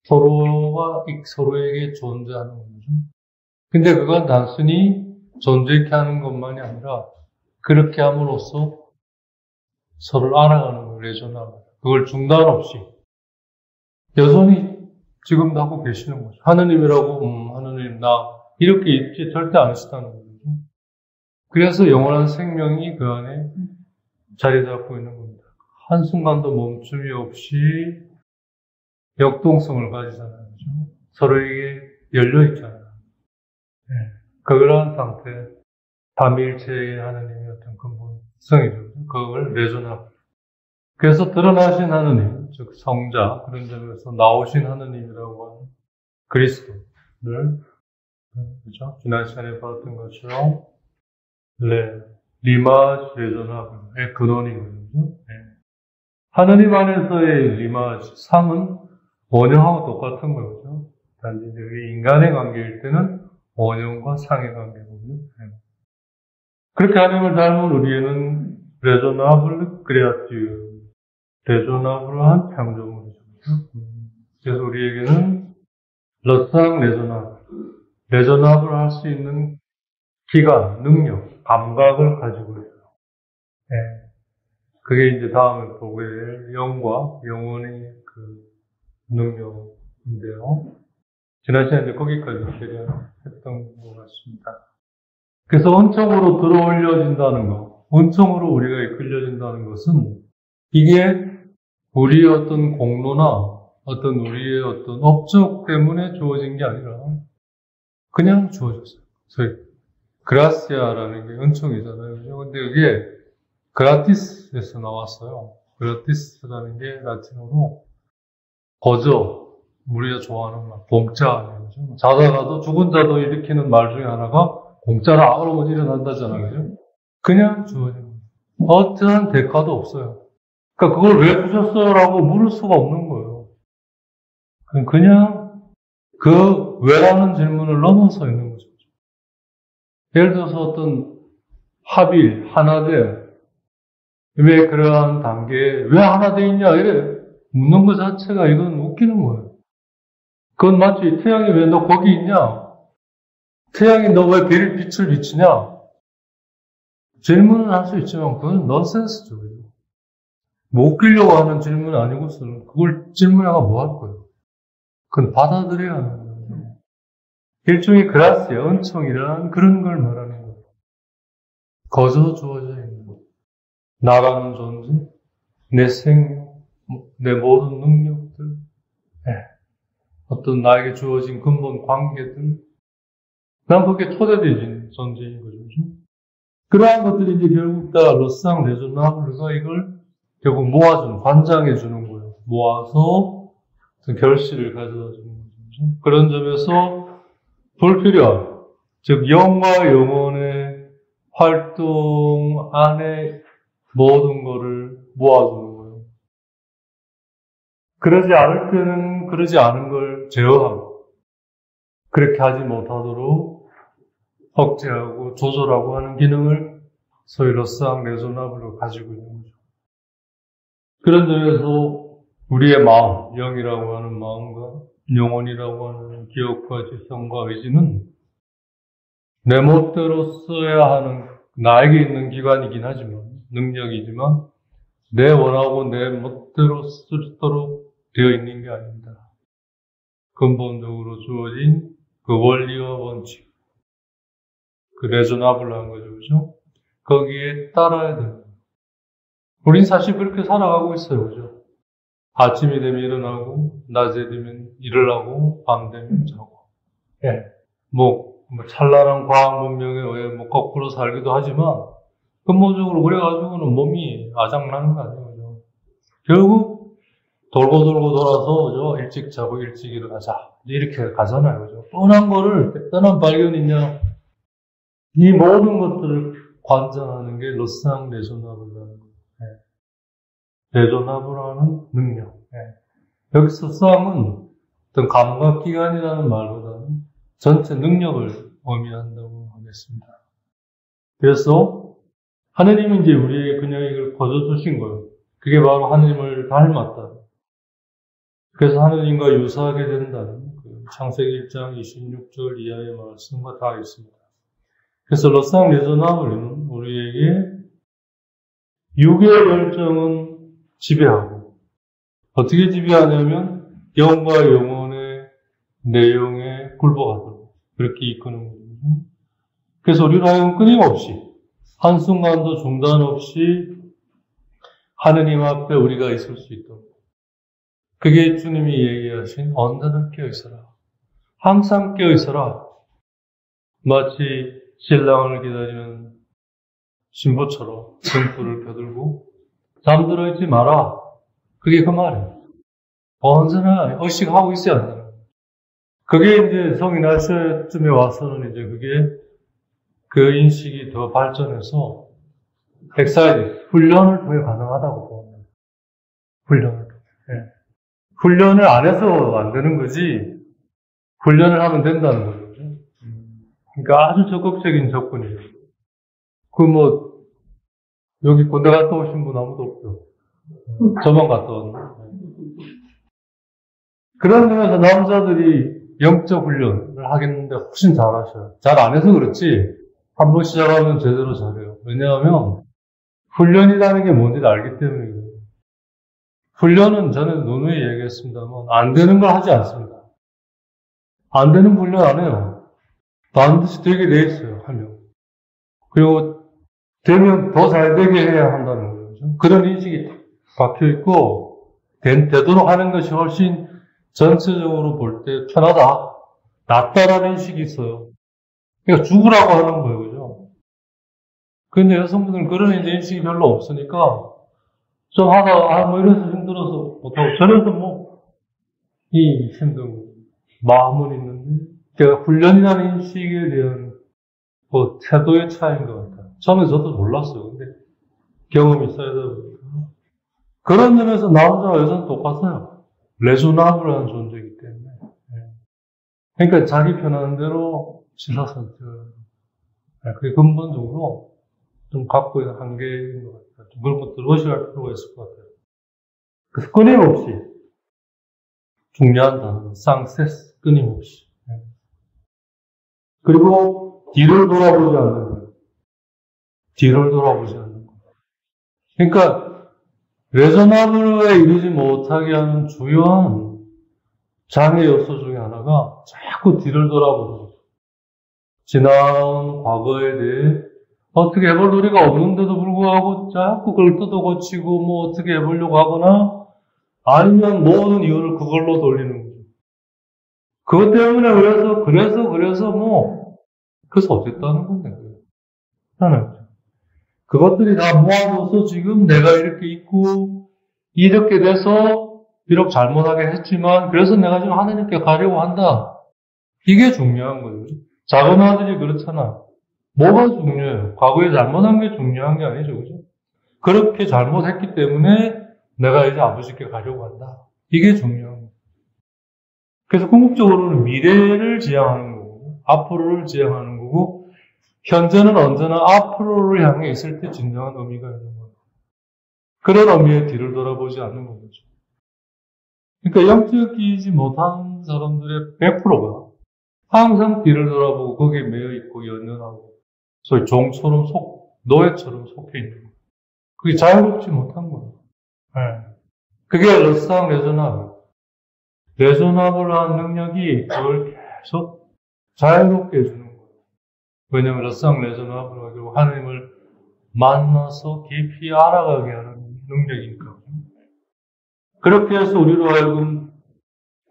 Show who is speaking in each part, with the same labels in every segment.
Speaker 1: 서로가 서로에게 존재하는 거죠. 근데 그건 단순히 존재케 하는 것만이 아니라 그렇게 함으로써 서로를 알아가는 거예요. 레조나블. 그걸 중단 없이 여전히 지금도 하고 계시는 거죠. 하느님이라고 하느님 나 이렇게 있지 절대 안 하시다는 거죠. 그래서 영원한 생명이 그 안에 자리 잡고 있는 겁니다. 한순간도 멈춤이 없이 역동성을 가지잖아요. 그렇죠? 서로에게 열려있잖아요. 네. 그러한 상태, 삼위일체의 하느님의 어떤 근본성이죠. 그걸 레조나블. 그래서 드러나신 하느님, 즉 성자, 그런 점에서 나오신 하느님이라고 하는 그리스도를, 그죠? 지난 시간에 봤던 것처럼 리마지 레조나블의 근원이거든요. 네. 하느님 안에서의 리마지, 상은 원형하고 똑같은 거죠. 단지 우리 인간의 관계일 때는 원형과 상의 관계거든요. 네. 그렇게 하나님을 닮은 우리에는 레조나블 크리아티브, 레조나블한 창조물이죠. 그래서 우리에게는 러상 레조나블 할 수 있는 기관, 능력, 감각을 가지고 있어요. 네. 그게 이제 다음에 보게 될 영과 영혼의 그 능력인데요. 지난 시간에 거기까지 했던 것 같습니다. 그래서 은총으로 들어올려진다는 것, 은총으로 우리가 이끌려진다는 것은 이게 우리의 어떤 공로나 어떤 우리의 어떤 업적 때문에 주어진 게 아니라 그냥 주어졌어요. 저희 그라시아라는 게 은총이잖아요. 그죠? 근데 이게 그라티스에서 나왔어요. 그라티스라는 게 라틴어로 거저, 우리가 좋아하는 말, 공짜. 그죠? 자다가도 죽은 자도 일으키는 말 중에 하나가 공짜라 그러면 일어난다잖아요. 그죠? 그냥 주어진 거예요. 어떠한 대가도 없어요. 그러니까 그걸 왜 주셨어요? 라고 물을 수가 없는 거예요. 그냥 그 왜라는 질문을 넘어서 있는 거죠. 예를 들어서 어떤 합일, 하나됨, 왜 그러한 단계에 왜 하나 돼 있냐 이래 묻는 것 자체가 이건 웃기는 거예요. 그건 마치 태양이 왜 너 거기 있냐? 태양이 너 왜 빛을 비치냐? 질문은 할 수 있지만 그건 넌센스죠. 뭐 웃기려고 하는 질문은 아니고서는 그걸 질문해가 뭐 할 거예요? 그건 받아들여야 하는 거예요. 일종의 그라시아, 은총이란 그런 걸 말하는 거예요. 거저 주어져 있는 것. 나라는 존재, 내 생명, 내 모든 능력들, 어떤 나에게 주어진 근본 관계들, 난 그게 초대되어진 존재인 거죠. 그러한 것들이 이제 결국 다 러상 레조나블가 이걸 결국 모아주는, 관장해주는 거예요. 모아서 결실을 가져다 주는 거죠. 그런 점에서 불필요한, 즉 영과 영혼의 활동 안에 모든 것을 모아주는 거예요. 그러지 않을 때는 그러지 않은 걸 제어하고 그렇게 하지 못하도록 억제하고 조절하고 하는 기능을 소위 러상 레조나블로 가지고 있는 거죠. 그런 점에서 우리의 마음, 영이라고 하는 마음과 영혼이라고 하는 기억과 지성과 의지는 내 멋대로 써야 하는 나에게 있는 기관이긴 하지만 능력이지만 내 원하고 내 멋대로 쓸 수 있도록 되어 있는 게 아닙니다. 근본적으로 주어진 그 원리와 원칙, 그 레조나블한 거죠, 그죠? 거기에 따라야 됩니다. 우린 사실 그렇게 살아가고 있어요, 그죠? 아침이 되면 일어나고, 낮에 되면 일을 하고, 밤 되면 자고. 예. 찬란한 과학 문명에 의해 거꾸로 살기도 하지만, 근본적으로 그래가지고는 몸이 아작나는 거 아니에요, 그죠? 결국, 돌고 돌아서, 그죠? 일찍 자고 일찍 일어나자. 이렇게 가잖아요, 그죠? 뻔한 발견이냐. 이 모든 것들을 관장하는 게 러상 레조나블이라는 거예요. 레조나블하는 능력. 여기서 쌍은 어떤 감각기관이라는 말보다는 전체 능력을 의미한다고 하겠습니다. 그래서 하느님은 이제 우리에게 그냥 이걸 거저 주신 거예요. 그게 바로 하느님을 닮았다. 그래서 하느님과 유사하게 된다는 그 창세기 1장 26절 이하의 말씀과 다 있습니다. 그래서 러상 레저나블은 우리에게 육의 열정은 지배하고, 어떻게 지배하냐면 영과 영혼의 내용에 굴복하도록 그렇게 이끄는 거거든요. 그래서 우리로 하여금 끊임없이 한순간도 중단 없이 하느님 앞에 우리가 있을 수 있도록, 그게 주님이 얘기하신 언제나 깨어있어라, 항상 깨어있어라. 마치 신랑을 기다리는 신부처럼 등불을 켜들고 잠들어 있지 마라. 그게 그 말이에요. 언제나 의식하고 있어야 한다는 거예요. 그게 이제 성인 날씨쯤에 와서는 이제 그게 그 인식이 더 발전해서 훈련을 통해 가능하다고 봅니다. 훈련을 통해. 네. 훈련을 안 해서 안 되는 거지, 훈련을 하면 된다는 거죠. 그러니까 아주 적극적인 접근이에요. 여기 군대 갔다 오신 분 아무도 없죠. 저만 갔다 왔는데. 그런 점에서 남자들이 영적 훈련을 하겠는데 훨씬 잘하셔요. 잘 안 해서 그렇지, 한번 시작하면 제대로 잘해요. 왜냐하면 훈련이라는 게 뭔지 알기 때문이에요. 훈련은 저는 누누이 얘기했습니다만 안 되는 걸 하지 않습니다. 안 되는 훈련 안 해요. 반드시 되게 돼 있어요, 하면. 그리고 되면 더 잘 되게 해야 한다는 거죠. 그런 인식이 박혀 있고, 되도록 하는 것이 훨씬 전체적으로 볼 때 편하다, 낫다라는 인식이 있어요. 그러니까 죽으라고 하는 거예요, 그죠? 근데 여성분들은 그런 인식이 별로 없으니까, 좀 하다, 이래서 힘들어서 못하고, 저래서 이 힘든 마음은 있는데, 제가 훈련이라는 인식에 대한 태도의 차이인 것 같아요. 처음에 저도 몰랐어요. 근데 경험이 쌓이다 보니까. 그런 점에서 남자와 여자는 똑같아요. 레조나블한 존재이기 때문에. 그러니까 자기 편한 대로 시사선택을. 그게 근본적으로 좀 갖고 있는 한계인 것 같아요. 좀 그런 것들을 의식할 필요가 있을 것 같아요. 그래서 끊임없이, 중요한 단어는 쌍세스, 끊임없이. 그리고 뒤를 돌아보지 않는 거예요. 뒤를 돌아보지 않는 거예요. 그러니까 레저나블에 이르지 못하게 하는 주요한 장애 요소 중에 하나가 자꾸 뒤를 돌아보는 거죠. 지나온 과거에 대해 어떻게 해볼 노리가 없는데도 불구하고 자꾸 그걸 뜯어 고치고 어떻게 해보려고 하거나, 아니면 모든 이유를 그걸로 돌리는 거죠. 그것 때문에 그래서 어쨌다는 건데. 하는 거죠. 그것들이 다 모아져서 지금 내가 이렇게 있고, 이렇게 돼서, 비록 잘못하게 했지만, 그래서 내가 지금 하나님께 가려고 한다. 이게 중요한 거죠. 작은 아들이 그렇잖아. 뭐가 중요해요? 과거에 잘못한 게 중요한 게 아니죠, 그죠? 그렇게 잘못했기 때문에 내가 이제 아버지께 가려고 한다. 이게 중요한 거예요. 그래서 궁극적으로는 미래를 지향하는 거고, 앞으로를 지향하는 거고, 현재는 언제나 앞으로를 향해 있을 때 진정한 의미가 있는 거예요. 그런 의미에 뒤를 돌아보지 않는 거죠. 그러니까 영적이지 못한 사람들의 100%가 항상 뒤를 돌아보고 거기에 매여 있고 연연하고, 소위 종처럼 노예처럼 속해 있는 거예요. 그게 자유롭지 못한 거예요. 네. 그게 러상 레조나블한 능력이 그걸 계속 자유롭게 해주는 거예요. 왜냐하면 러상 레조나블은 결국 하나님을 만나서 깊이 알아가게 하는 능력이니까. 그렇게 해서 우리로 하여금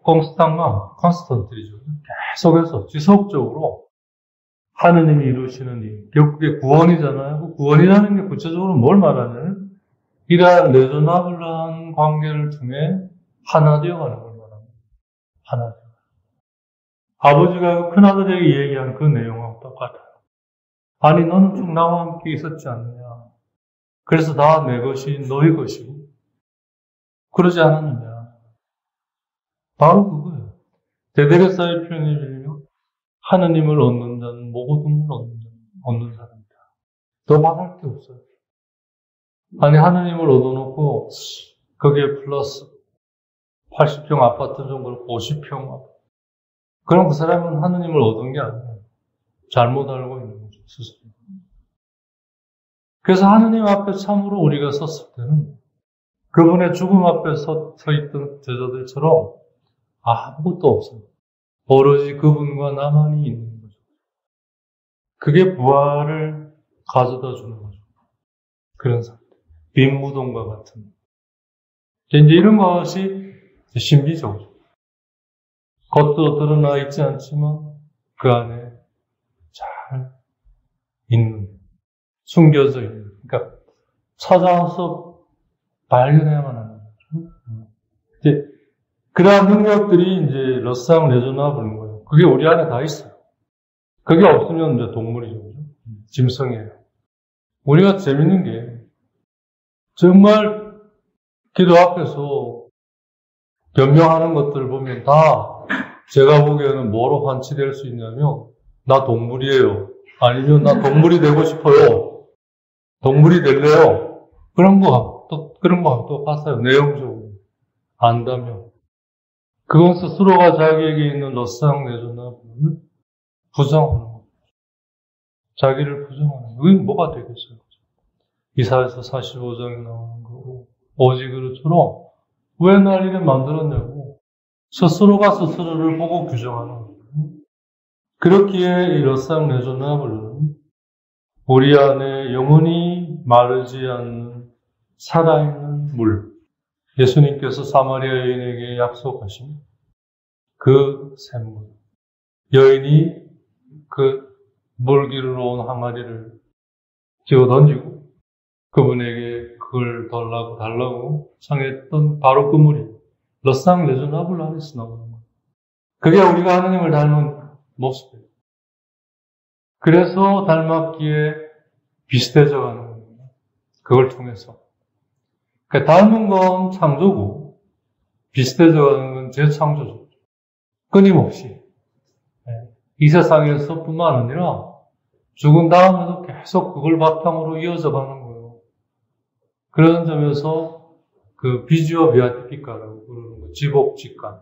Speaker 1: 콘스턴트리죠. 계속해서 지속적으로 하느님이 이루시는 일, 결국에 구원이잖아요. 그 구원이라는 게 구체적으로 뭘 말하냐면 이러한 레조나블한 관계를 통해 하나 되어가는 걸 말합니다. 하나 되어. 아버지가 큰아들에게 얘기한 그 내용하고 똑같아요. 아니 너는 쭉 나와 함께 있었지 않느냐. 그래서 다 내 것이 너희 것이고 그러지 않았느냐. 바로 그거예요. 데데레사의 표현을 빌리며 하느님을 얻는 자는 모든 걸 얻는 사람이다. 더 말할 게 없어요. 아니 하느님을 얻어놓고 거기에 플러스 80평 아파트 정도로 50평 아파트. 그럼 그 사람은 하느님을 얻은 게 아니에요. 잘못 알고 있는 거죠, 스스로. 그래서 하느님 앞에 참으로 우리가 섰을 때는 그분의 죽음 앞에 서 있던 제자들처럼 아무것도 없어요. 오로지 그분과 나만이 있는 거죠. 그게 부활을 가져다 주는 거죠. 그런 상태. 빈 무덤과 같은. 이제 이런 것이 신비죠. 겉으로 드러나 있지 않지만 그 안에 잘 있는, 숨겨져 있는. 그러니까 찾아서 발견해야만 하는 거죠. 이제 그러한 능력들이 이제 러상 레조나 부르는 거예요. 그게 우리 안에 다 있어요. 그게 없으면 이제 동물이죠. 그죠? 짐승이에요. 우리가 재밌는 게 정말 기도 앞에서 변명하는 것들을 보면 다 제가 보기에는 뭐로 환치될 수 있냐면 나 동물이에요. 아니면 나 동물이 되고 싶어요. 동물이 될래요. 그런 거 똑같아요. 내용적으로. 안다면. 그건 스스로가 자기에게 있는 러상 내조나 부정하는 거예요. 자기를 부정하는 거예요. 그게 뭐가 되겠어요? 이사야서 45장에 나오는 거고 오직 그릇처럼 왜 날 이래 만들었냐고 스스로가 스스로를 보고 규정하는 거예요. 그렇기에 이 러상 레조나블은 우리 안에 영원히 마르지 않는 살아있는 물, 예수님께서 사마리아 여인에게 약속하신 그 샘물, 여인이 그 물기르러 온 항아리를 집어 던지고 그분에게 그걸 달라고 청했던 바로 그 물이 러상 레조나블 안에서 나오는 거예요. 그게 우리가 하느님을 닮은 모습이에요. 그래서 닮았기에 비슷해져 가는 겁니다. 그걸 통해서. 그러니까 닮은 건 창조고 비슷해져 가는 건 재창조죠. 끊임없이. 이 세상에서 뿐만 아니라 죽은 다음에도 계속 그걸 바탕으로 이어져 가는 거예요. 그런 점에서 그 비지오 베아티피카라고 부르는 거, 지복직관.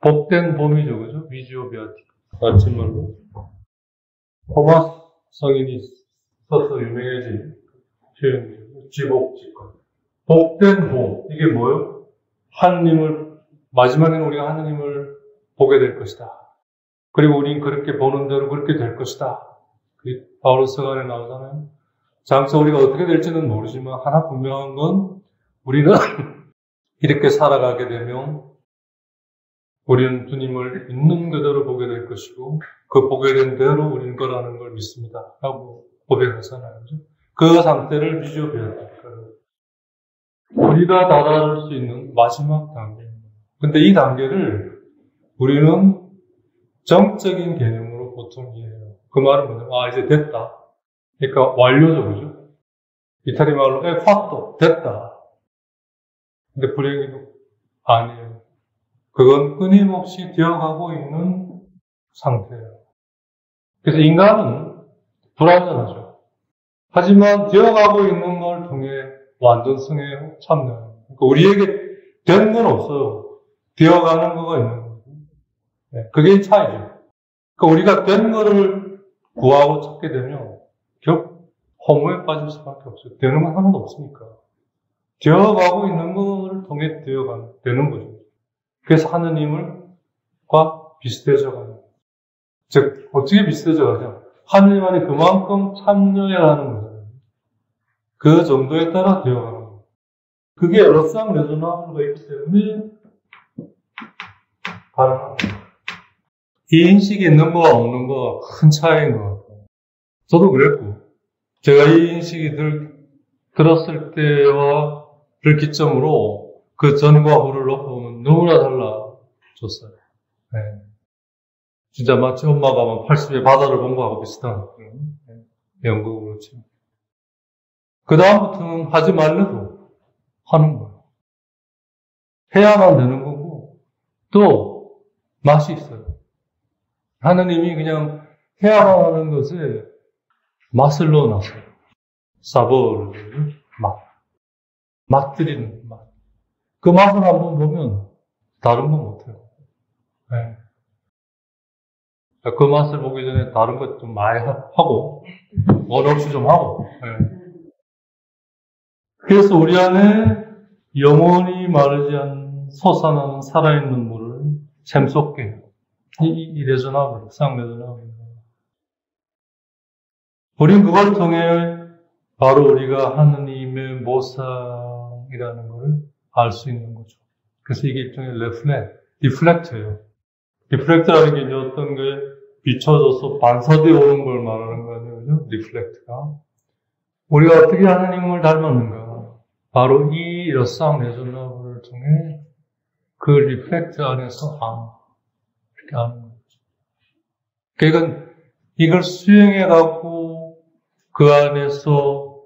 Speaker 1: 복된 봄이죠, 그죠? 비지오 베아티피카. 라틴말로. 토마스 성인이 써서 유명해진 표현이에요. 지복직관. 복된 봄. 이게 뭐예요? 하느님을, 마지막에는 우리가 하느님을 보게 될 것이다. 그리고 우리는 그렇게 보는 대로 그렇게 될 것이다. 그 바울의 서간에 나오잖아요. 장차 우리가 어떻게 될지는 모르지만 하나 분명한 건 우리는 이렇게 살아가게 되면 우리는 주님을 있는 그대로 보게 될 것이고 그 보게 된 대로 우리는 거라는 걸 믿습니다. 라고 고백하잖아요. 그 상태를 비주어 배웠다. 우리가 다다를 수 있는 마지막 단계입니다. 근데 이 단계를 우리는 정적인 개념으로 보통 이해해요. 그 말은 뭐냐면, 이제 됐다. 그러니까 완료죠, 그죠? 이탈리 말로, fatto, 됐다. 근데 불행히도 아니에요. 그건 끊임없이 되어가고 있는 상태예요. 그래서 인간은 불완전하죠. 하지만 되어가고 있는 걸 통해 완전성에 참여해요. 그러니까 우리에게 된 건 없어요. 되어가는 거가 있는 거죠. 그게 차이죠. 그러니까 우리가 된 거를 구하고 찾게 되면 결국 허무에 빠질 수밖에 없어요. 되는 건 하나도 없으니까. 되어가고 있는 거를 통해 되는 거죠. 그래서 하느님과 비슷해져가는. 즉, 어떻게 비슷해져가죠? 하느님 안에 그만큼 참여해야 하는 거잖아요. 그 정도에 따라 되어가는 거예요. 그게 여러 쌍 레조나블가 있기 때문에 가능합니다. 이 인식이 있는 거와 없는 거가 큰 차이인 것 같아요. 저도 그랬고, 제가 이 인식이 들었을 때와를 기점으로 그 전과 후를 놓고 너무나 달라졌어요. 네. 진짜 마치 엄마가 막 80에 바다를 본 거하고 비슷한 연극으로 치면. 그 다음부터는 하지 말래도 하는 거예요. 해야만 되는 거고, 또 맛이 있어요. 하느님이 그냥 해야만 하는 것에 맛을 넣어놨어요. 사보를, 맛. 맛들이는 맛. 그 맛을 한번 보면 다른 건 못해요. 네. 그 맛을 보기 전에 다른 것 좀 많이 하고, 원 없이 좀 하고. 네. 그래서 우리 안에 영원히 마르지 않는 솟아나는 살아있는 물을 샘솟게 해요. 이 레조나블, 쌍레조나블. 우린 그걸 통해 바로 우리가 하느님의 모상이라는 것을 알 수 있는 거죠. 그래서 이게 일종의 리플렉트예요. 리플렉트라는 게 이제 어떤 게 비춰져서 반사되어 오는 걸 말하는 거 아니에요, 그죠? 리플렉트가. 우리가 어떻게 하나님을 닮았는가? 바로 이 쌍레조나블을 통해 그 리플렉트 안에서 이렇게 아는 거죠. 그러니까 이걸 수행해갖고 그 안에서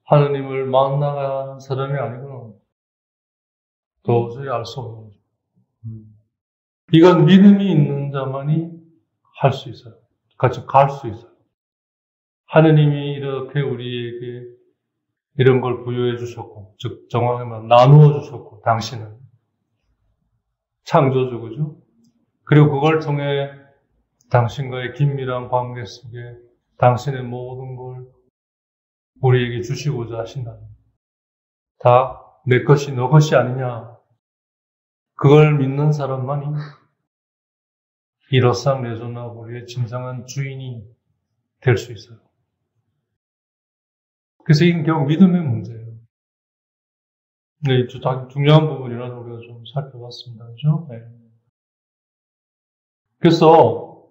Speaker 1: 하느님을 만나가는 사람이 아니구나. 도저히 알 수 없는 거죠. 이건 믿음이 있는 자만이 할 수 있어요. 같이 갈 수 있어요. 하느님이 이렇게 우리에게 이런 걸 부여해 주셨고, 즉 정확히 말하면 나누어 주셨고, 당신은 창조주죠. 그리고 그걸 통해 당신과의 긴밀한 관계 속에 당신의 모든 걸 우리에게 주시고자 하신다. 다 내 것이 너 것이 아니냐. 그걸 믿는 사람만이 이 쌍레조나블의 진정한 주인이 될 수 있어요. 그래서 이건 결국 믿음의 문제예요. 네, 중요한 부분이라서 우리가 좀 살펴봤습니다. 그죠? 네. 그래서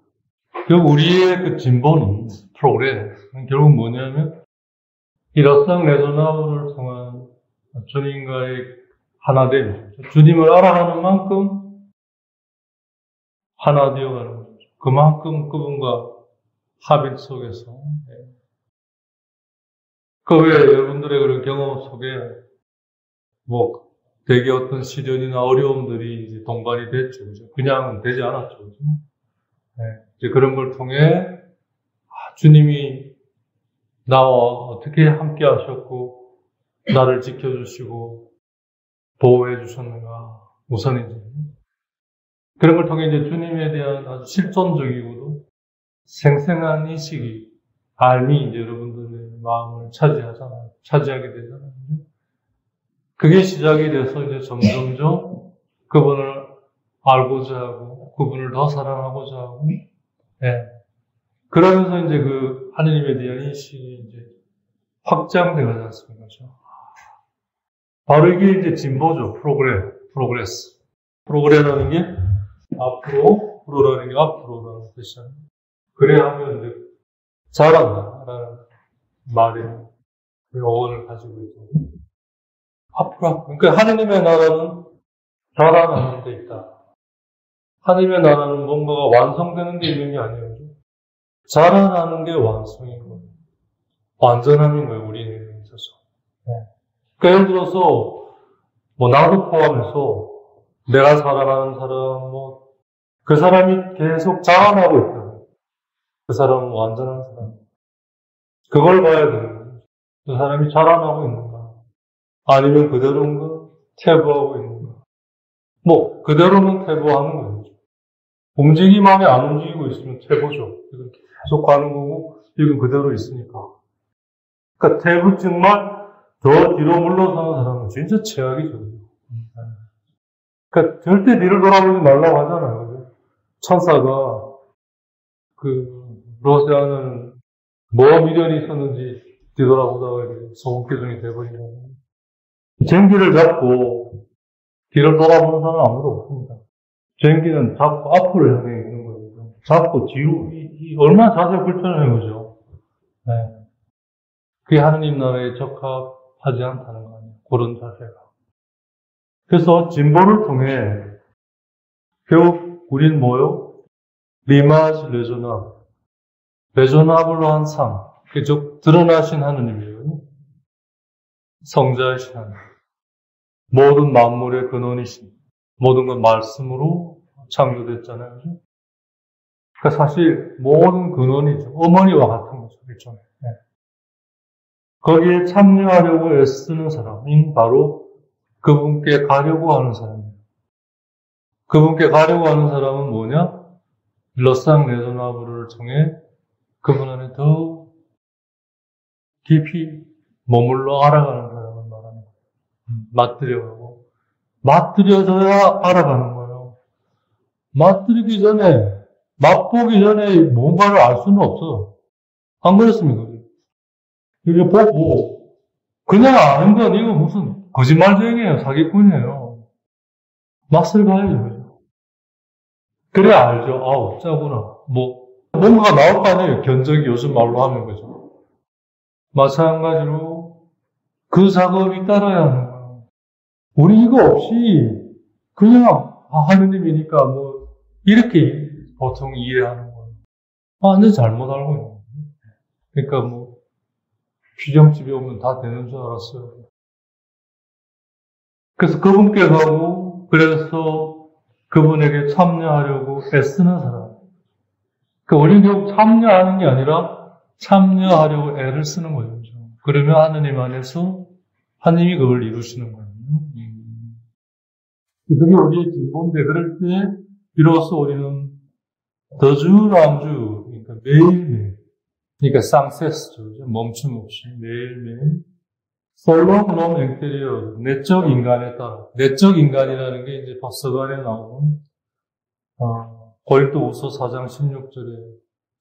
Speaker 1: 결국 우리의 그 진보는 프로그레스는 결국 뭐냐면 이 쌍레조나블을 통한 주님과의 하나됨, 주님을 알아가는 만큼 하나 되어가는 거죠. 그만큼 그분과 합일 속에서. 그 외에 여러분들의 그런 경험 속에 되게 어떤 시련이나 어려움들이 이제 동반이 됐죠. 그죠? 그냥 되지 않았죠. 그죠? 네. 이제 그런 걸 통해 주님이 나와 어떻게 함께 하셨고 나를 지켜주시고 보호해 주셨는가 우선이지. 그런 걸 통해 이제 주님에 대한 아주 실존적이고도 생생한 인식이, 알미 이제 여러분들의 마음을 차지하게 되잖아요. 그게 시작이 돼서 이제 점점점 그분을 알고자 하고, 그분을 더 사랑하고자 하고, 예. 그러면서 이제 그 하느님에 대한 인식이 이제 확장되지 않습니까? 바로 이게 이제 진보죠. 프로그레스. 프로그레라는 게 앞으로, 프로라는 게 앞으로라는 뜻이잖아요. 그래야 하면 이제 잘한다라는 말의 어원을 가지고 있죠. 앞으로. 그러니까 하느님의 나라는 자라나는 데 있다. 하느님의 나라는 뭔가가 완성되는 게 있는 게 아니에요. 자라나는 게 완성인 거예요. 완전함인 거예요, 우리에게 있어서. 네. 그러니까 예를 들어서, 나도 포함해서, 내가 살아가는 사람, 그 사람이 계속 자라나고 있다. 그 사람은 완전한 사람. 그걸 봐야 되는 거예요. 그 사람이 자라나고 있는가? 아니면 그대로인가? 퇴보하고 있는가? 그대로는 퇴보하는 거죠. 움직임만에 안 움직이고 있으면 퇴보죠. 이건 계속 가는 거고, 이건 그대로 있으니까. 그러니까 퇴보증만 더 뒤로 물러서는 사람은 진짜 최악이죠. 그러니까 절대 뒤를 돌아보지 말라고 하잖아요. 그죠? 천사가 로세아는 미련이 있었는지 뒤돌아보다가 소금기둥이 돼버린 거예요. 쟁기를 잡고 뒤를 돌아보는 사람은 아무도 없습니다. 쟁기는 잡고 앞으로 향해 있는 거예요. 잡고 뒤로, 얼마나 자세가 불편해요, 그죠? 네. 그게 하느님 나라에 적합하지 않다는 거 아니에요. 그런 자세가. 그래서 진보를 통해 결국 우린 리마즈 레조나블로 한 상, 즉 드러나신 하느님이에요. 성자이신 하느님. 모든 만물의 근원이신, 모든 건 말씀으로 창조됐잖아요. 그러니까 사실 모든 근원이죠. 어머니와 같은 거죠. 일종의. 네. 거기에 참여하려고 애쓰는 사람인 바로 그분께 가려고 하는 사람이에요. 그분께 가려고 하는 사람은 뭐냐? 러상 레조나브를 통해 그분 안에 더 깊이 머물러 알아가는 사람을 말하는 거예요. 맞들여가고. 맞들여져야 알아가는 거예요. 맞들이기 전에, 맛보기 전에 뭔가를 알 수는 없어. 안 그렇습니까? 이게 보고, 그냥 아는 건 이거 무슨 거짓말쟁이에요. 사기꾼이에요. 맛을 봐야죠. 그래 알죠. 아, 없자구나. 뭔가가 나올 거 아니에요. 견적이 요즘 말로 하는 거죠. 마찬가지로 그 작업이 따라야 하는 거예요. 우리 이거 없이 그냥 하느님이니까 이렇게 보통 이해하는 거예요. 완전 잘못 알고 있는 거예요. 그러니까 규정집에 오면 다 되는 줄 알았어요. 그래서 그분께 가고, 그래서 그분에게 참여하려고 애쓰는 사람. 우리는 결국 참여하는 게 아니라 참여하려고 애를 쓰는 거죠. 그러면 하느님 안에서 하느님이 그걸 이루시는 거예요. 그게 우리의 진보인데, 그럴 때 비로소 우리는 더주남주, 그러니까 매일매일, 그러니까 쌍세스죠. 멈춤 없이 매일매일 솔로그놈 앵테리어, 내적 인간에 따라, 내적 인간이라는 게 이제 박서관에 나오는 고린도후서 4장 16절에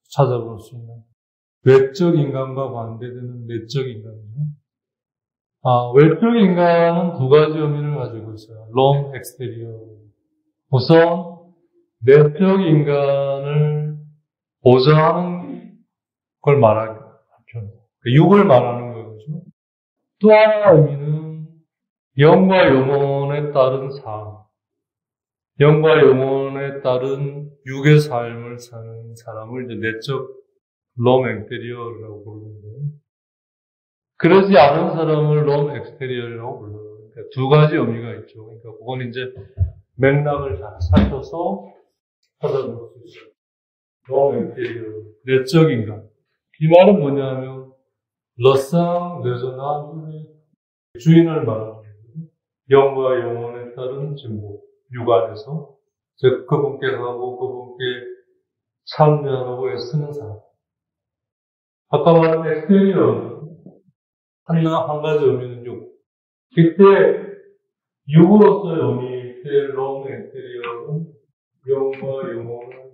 Speaker 1: 찾아볼 수 있는 외적 인간과 반대되는 내적 인간이죠. 외적 인간은 두 가지 의미를 가지고 있어요. 롬 엑스테리어. 우선 내적 인간을 보좌하는 걸 말하죠. 육을 말하는 거죠. 또 하나의 의미는 영과 영혼에 따른 삶, 영과 영혼에 따른 육의 삶을 사는 사람을 이제 내적 롬 엑스테리어라고 부르는 거예요. 그러지 않은 사람을 롬 엑스테리어라고 불러요. 그러니까 두 가지 의미가 있죠. 그러니까 그건 이제 맥락을 잘 살펴서 찾아볼 수 있어요. 롬 엑스테리어, 내적 인간. 이 말은 뭐냐면 러상 레조나브의 주인을 말하는 거예요. 영과 영혼에 따른 진보, 육안에서 즉 그분께 가고 그분께 참여하고 애쓰는 사람. 아까 말한 엑스테리어는 한 가지 의미는 육. 이때 육으로서의 의미, 롬 엑스테리어는 영과 영혼은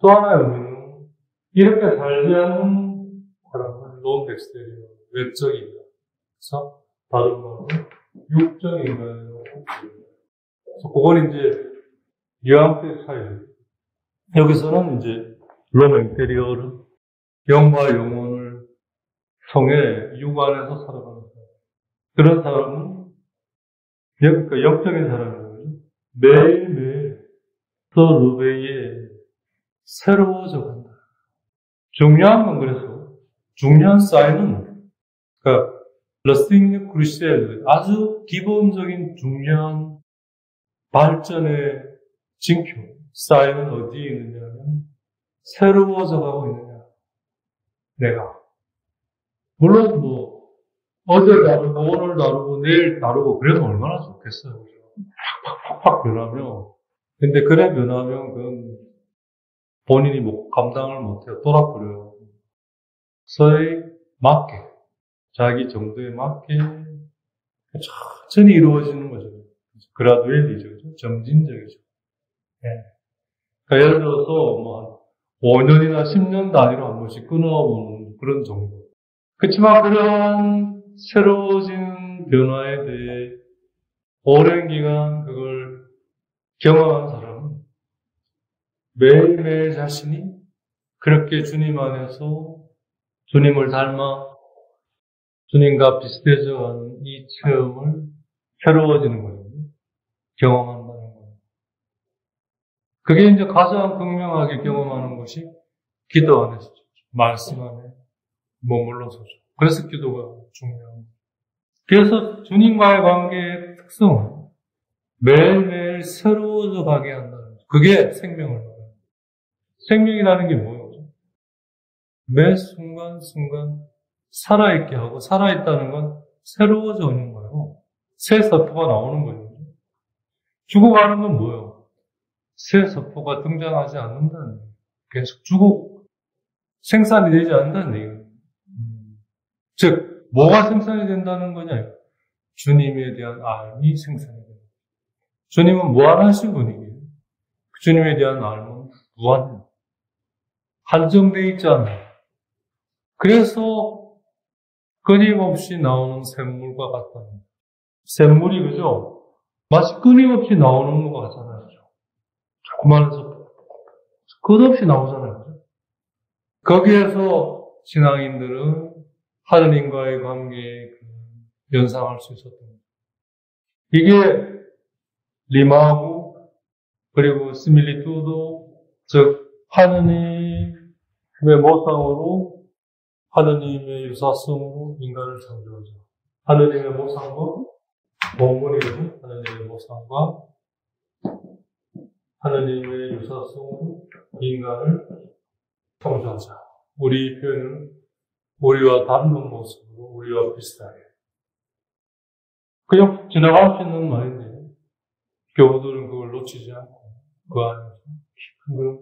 Speaker 1: 또 하나의 의미는 이렇게 살지 않는 사람은 롬 엑스테리어, 외적 인간. 그래서 다른 말로 육적 인간이라고. 그래서 그건 이제 뉘앙스의 차이예요. 여기서는 이제 롬 엑스테리어를 영과 영혼을 통해 육 안에서 살아가는 사람. 그런 사람은 그러니까 영적인 사람이거든요. 매일매일 서르베이에 새로워져 간다. 중요한 건 그래서 중요한 사인은 그러니까 러스팅 크루셀 아주 기본적인 중요한 발전의 징표 사인은 어디에 있느냐면 새로워져 가고 있느냐. 내가 물론 어제 다루고 오늘 다루고 내일 다루고 그래도 얼마나 좋겠어요. 팍팍팍팍 변하면 근데 그래 변하면 그건 본인이 감당을 못해요. 돌아버려요. 서서히 맞게 자기 정도에 맞게 천천히 이루어지는 거죠. 그라듀얼이죠. 그죠? 점진적이죠. 네. 그러니까 예를 들어서 5년이나 10년 단위로 한 번씩 끊어보는 그런 정도. 그렇지만 그런 새로워지는 변화에 대해 오랜 기간 그걸 경험한 사람은 매일매일 자신이 그렇게 주님 안에서 주님을 닮아 주님과 비슷해져 가는 이 체험을 새로워지는 거예요. 경험한다는 거예요. 그게 이제 가장 극명하게 경험하는 것이 기도 안에서죠. 말씀 안에 머물러서죠. 그래서 기도가 중요합니다. 그래서 주님과의 관계의 특성은 매일매일 새로워져 가게 한다는 거죠. 그게 생명을 말해요. 생명이라는 게 뭐예요? 매 순간순간 살아있게 하고 살아있다는 건 새로워져 있는 거예요. 새 세포가 나오는 거예요. 죽어가는 건 뭐예요? 새 세포가 등장하지 않는다는 얘기예요. 계속 생산이 되지 않는다는 얘기예요. 즉, 뭐가 생산이 된다는 거냐? 주님에 대한 알미 생산이 됩니다. 주님은 무한하신 분이에요. 주님에 대한 알은 무한해요. 한정되어 있지 않아요. 그래서 끊임없이 나오는 샘물과 같다는 거예요. 샘물이 그죠? 마치 끊임없이 나오는 것 같잖아요. 조그만해서 끝없이 나오잖아요. 그죠? 거기에서 신앙인들은 하느님과의 관계에 연상할 수 있었던 거예요. 이게 리마하고 그리고 시밀리투도, 즉 하느님의 모상으로 하느님의 유사성으로 인간을 창조하죠. 하느님의 모상과 본문이거든요. 하느님의 모상과 하느님의 유사성으로 인간을 창조하자. 우리 표현은 우리와 다른 모습으로 우리와 비슷하게. 그냥 지나갈 수 있는 말인데 교우들은 그걸 놓치지 않고 그 안에서 깊은 그런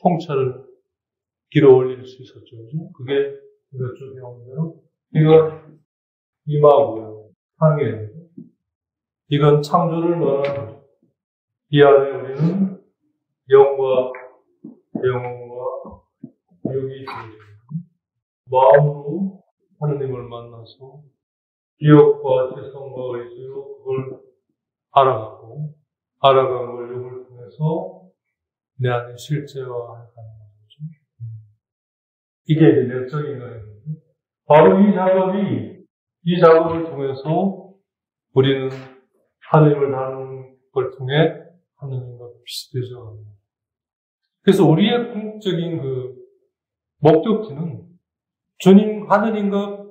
Speaker 1: 통찰을 길어 올릴 수 있었죠. 그죠? 그게 우리가 쭉 배운 대로 이건 임하고요. 항해. 이건 창조를 말하는 거죠. 이 안에 우리는 영과 영혼과 육이 마음으로 하느님을 만나서 기억과 지성과 의지로 그걸 알아가고 알아간 걸 육을 통해서 내 안에 실제화하는 거죠. 이게 내적인 거예요. 바로 이 작업을 통해서 우리는 하느님을 다루는 걸 통해 하느님과 비슷해져 갑니다. 그래서 우리의 궁극적인 목적지는 주님, 하느님과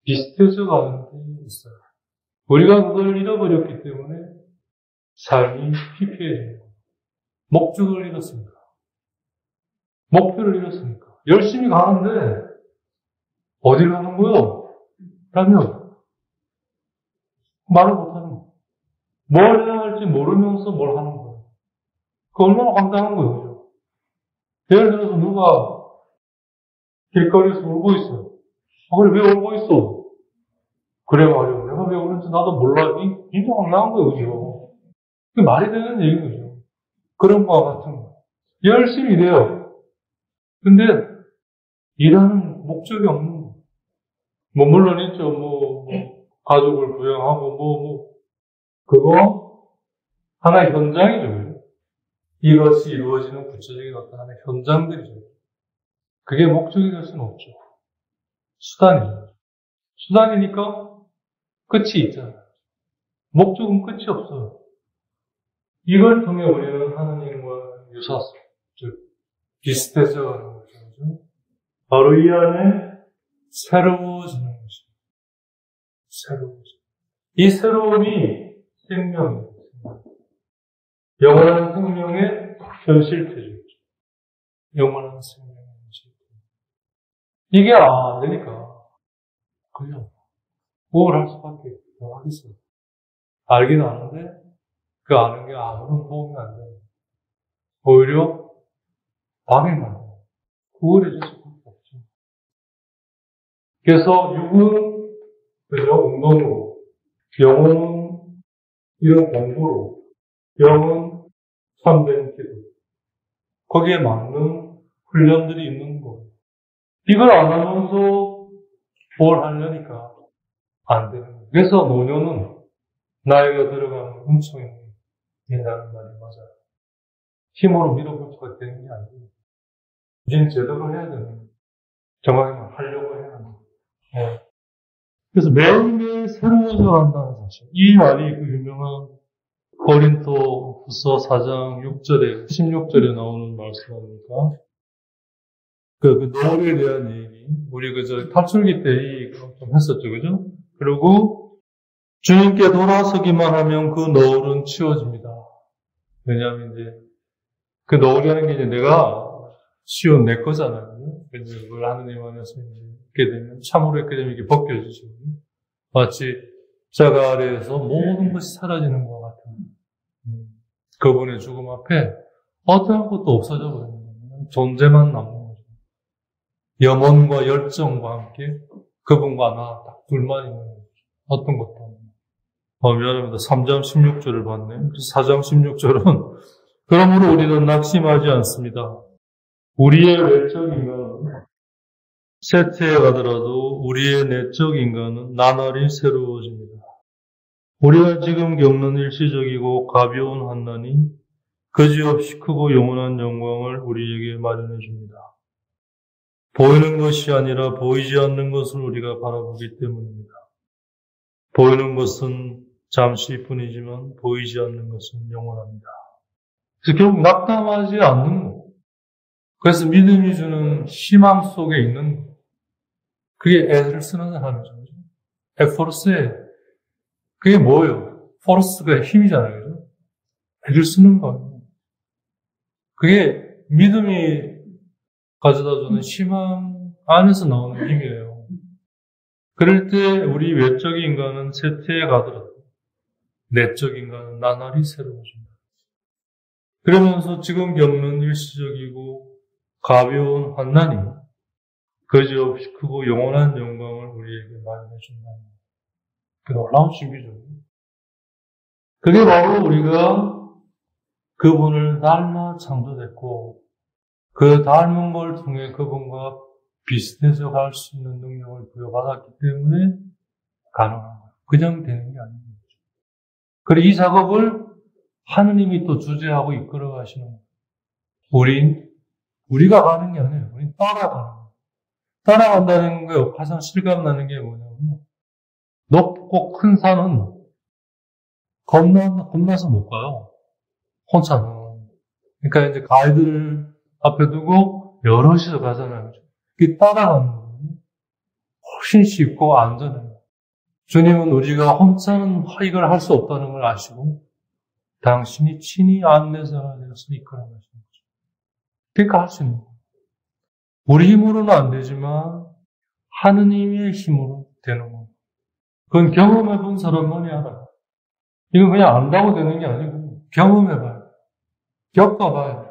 Speaker 1: 비슷해져 가는 데 있어요. 우리가 그걸 잃어버렸기 때문에 삶이 피폐해지는 거예요. 목적을 잃었습니다. 목표를 잃었으니까. 열심히 가는데, 어디를 가는 거요? 라면, 말을 못하는 거예요. 뭘 해야 할지 모르면서 뭘 하는 거예요. 그 얼마나 황당한 거예요. 예를 들어서 누가 길거리에서 울고 있어요. 그래, 왜 울고 있어? 그래 말이야. 내가 왜 울는지 나도 몰라. 진짜 황당한 거예요. 그죠? 그게 말이 되는 얘기인 거죠. 그런 거와 같은 거. 열심히 일해요. 근데 일하는 목적이 없는 거. 물론 있죠. 가족을 부양하고, 그거 하나의 현장이죠. 이것이 이루어지는 구체적인 어떤 하나의 현장들이죠. 그게 목적이 될 수는 없죠. 수단이죠. 수단이니까 끝이 있잖아요. 목적은 끝이 없어요. 이걸 통해 우리는 하느님과 유사성, 즉 비슷해져 가는 거죠. 바로 이 안에 새로워지는 것입니다. 새로워지는. 이 새로움이 생명입니다. 영원한 생명의 현실체죠. 영원한 생명의 현실체. 이게 안 되니까 그냥 우울할 수밖에 없어요. 알긴 아는데 그 아는 게 아무런 도움이 안 돼요. 오히려 방해만 해요. 우울해질 수밖에 없죠. 그래서 육은 운동으로, 영은 이런 공부로, 영은 참된 기도. 거기에 맞는 훈련들이 있는 거예요. 이걸 안 하면서 뭘 하려니까 안 되는 거예요. 그래서 노년은 나이가 들어가는 은총이 된다는 말이 맞아요. 힘으로 밀어붙여가 되는 게 아니에요. 이제는 제대로 해야 되는 거예요. 정확히만 하려고 해야 하는 거예요. 네. 그래서 매일매일 새로워져 간다는 사실. 이 말이 그 유명한 고린도후서 4장 6절에, 16절에 나오는 말씀 아닙니까? 그 노을에 대한 얘기. 우리 탈출기 때 좀 했었죠, 그죠? 그리고 주님께 돌아서기만 하면 그 노을은 치워집니다. 왜냐하면 그 노을이라는 게 내가 치운 내 거잖아요. 그래서 그걸 하느님 안에서 있게 되면, 참으로 있게 되면 이게 벗겨지죠. 마치 자가 아래에서 모든 것이 사라지는 것 같은. 그분의 죽음 앞에 어떠한 것도 없어져 버리는 거예요. 존재만 남는 거죠. 염원과 열정과 함께 그분과 나 딱 둘만 있는 거죠. 어떤 것도 없는. 미안합니다. 3장 16절을 봤네. 4장 16절은 그러므로 우리는 낙심하지 않습니다. 우리의 외적 인간은 쇠퇴해 가더라도 우리의 내적 인간은 나날이 새로워집니다. 우리가 지금 겪는 일시적이고 가벼운 환난이 그지없이 크고 영원한 영광을 우리에게 마련해 줍니다. 보이는 것이 아니라 보이지 않는 것을 우리가 바라보기 때문입니다. 보이는 것은 잠시뿐이지만 보이지 않는 것은 영원합니다. 그래서 결국 낙담하지 않는 거. 그래서 믿음이 주는 희망 속에 있는 거. 그게 애를 쓰는 사람이죠. 에포르스에 그게 뭐예요? 포르스가 힘이잖아요. 그죠? 애를 쓰는 거예요. 그게 믿음이 가져다주는 희망 안에서 나오는 힘이에요. 그럴 때 우리 외적 인간은 쇠퇴해 가더라도 내적 인간은 나날이 새로워집니다. 그러면서 지금 겪는 일시적이고 가벼운 환난이 그지없이 크고 영원한 영광을 우리에게 마련해 준다는 거예요. 그 놀라운 신비죠. 그게 바로 우리가 그분을 닮아 창조됐고 그 닮은 걸 통해 그분과 비슷해져 갈 수 있는 능력을 부여받았기 때문에 가능한 거예요. 그냥 되는 게 아닌 거죠. 그리고 이 작업을 하느님이 또 주재하고 이끌어 가시는 거예요. 우리가 가는 게 아니에요. 우린 따라가는 거예요. 따라간다는 게 가장 실감나는 게 뭐냐면요. 높고 큰 산은 겁나서 못 가요. 혼자는. 그러니까 이제 가이드를 앞에 두고 여럿이서 가잖아요. 그게 따라가는 거예요. 훨씬 쉽고 안전해요. 주님은 우리가 혼자는 이걸 할 수 없다는 걸 아시고 당신이 친히 안내자가 되어서 이끌어 가시는 거죠. 그러니까 할 수 있는 거예요. 우리 힘으로는 안 되지만 하느님의 힘으로 되는 거예요. 그건 경험해 본 사람만이 알아요. 이건 그냥 안다고 되는 게 아니고 경험해봐요. 겪어봐요.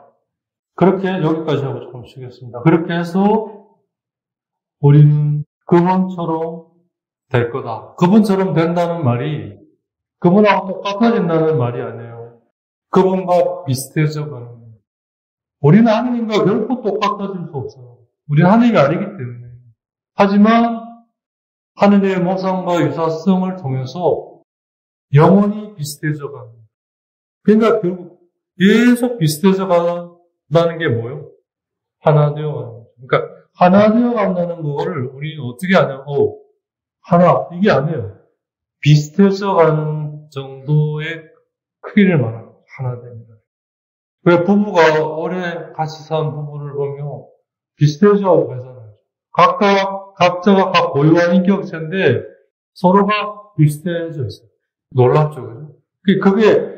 Speaker 1: 그렇게 여기까지 하고 조금 쉬겠습니다. 그렇게 해서 우리는 그분처럼 될 거다. 그분처럼 된다는 말이 그분하고 똑같아진다는 말이 아니에요. 그분과 비슷해져 가는 거예요. 우리는 하느님과 결코 똑같아질 수 없어요. 우리는 하느님이 아니기 때문에. 하지만 하느님의 모성과 유사성을 통해서 영원히 비슷해져 가는 거예요. 그러니까 결국 계속 비슷해져 간다는 게 뭐예요? 하나 되어 가는 거죠. 그러니까 하나 되어 간다는 거를 우리는 어떻게 하냐? 하나, 이게 아니에요. 비슷해져 가는 정도의 크기를 말하는 거예요. 하나 됩니다. 왜 부부가 오래 같이 산 부부를 보면 비슷해져 가잖아요. 각자가 각 고유한 인격체인데 서로가 비슷해져 있어요. 놀랍죠, 그죠? 그게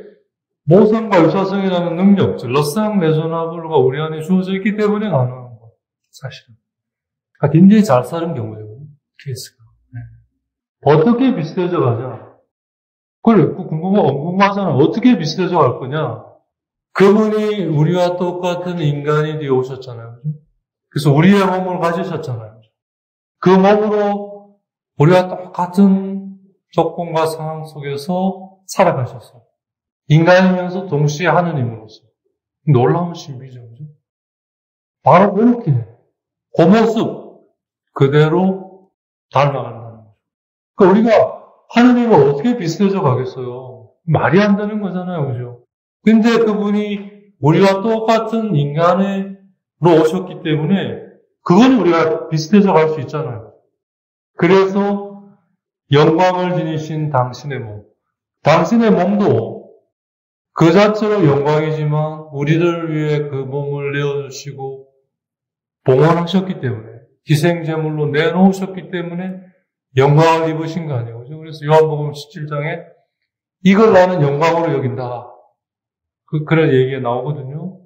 Speaker 1: 모성과 유사성이라는 능력, 러쌍 레조나블과 우리 안에 주어져 있기 때문에 가능한 거예요. 사실은. 굉장히 잘 사는 경우예요. 케이스가. 네. 어떻게 비슷해져 가냐? 그래, 궁금하잖아. 어떻게 비슷해져 갈 거냐? 그분이 우리와 똑같은 인간이 되어 오셨잖아요. 그래서 우리의 몸을 가지셨잖아요. 그 몸으로 우리와 똑같은 조건과 상황 속에서 살아가셨어요. 인간이면서 동시에 하느님으로서. 놀라운 신비죠. 그죠? 바로 그렇게 그 모습 그대로 닮아간다는 거죠. 그러니까 우리가 하느님을 어떻게 비슷해져 가겠어요? 말이 안 되는 거잖아요. 그죠? 근데 그분이 우리와 똑같은 인간으로 오셨기 때문에 그건 우리가 비슷해져 갈 수 있잖아요. 그래서 영광을 지니신 당신의 몸. 당신의 몸도 그 자체로 영광이지만 우리를 위해 그 몸을 내어주시고 봉헌하셨기 때문에 희생제물로 내놓으셨기 때문에 영광을 입으신 거 아니에요. 그래서 요한복음 17장에 이걸 나는 영광으로 여긴다. 그런 얘기가 나오거든요.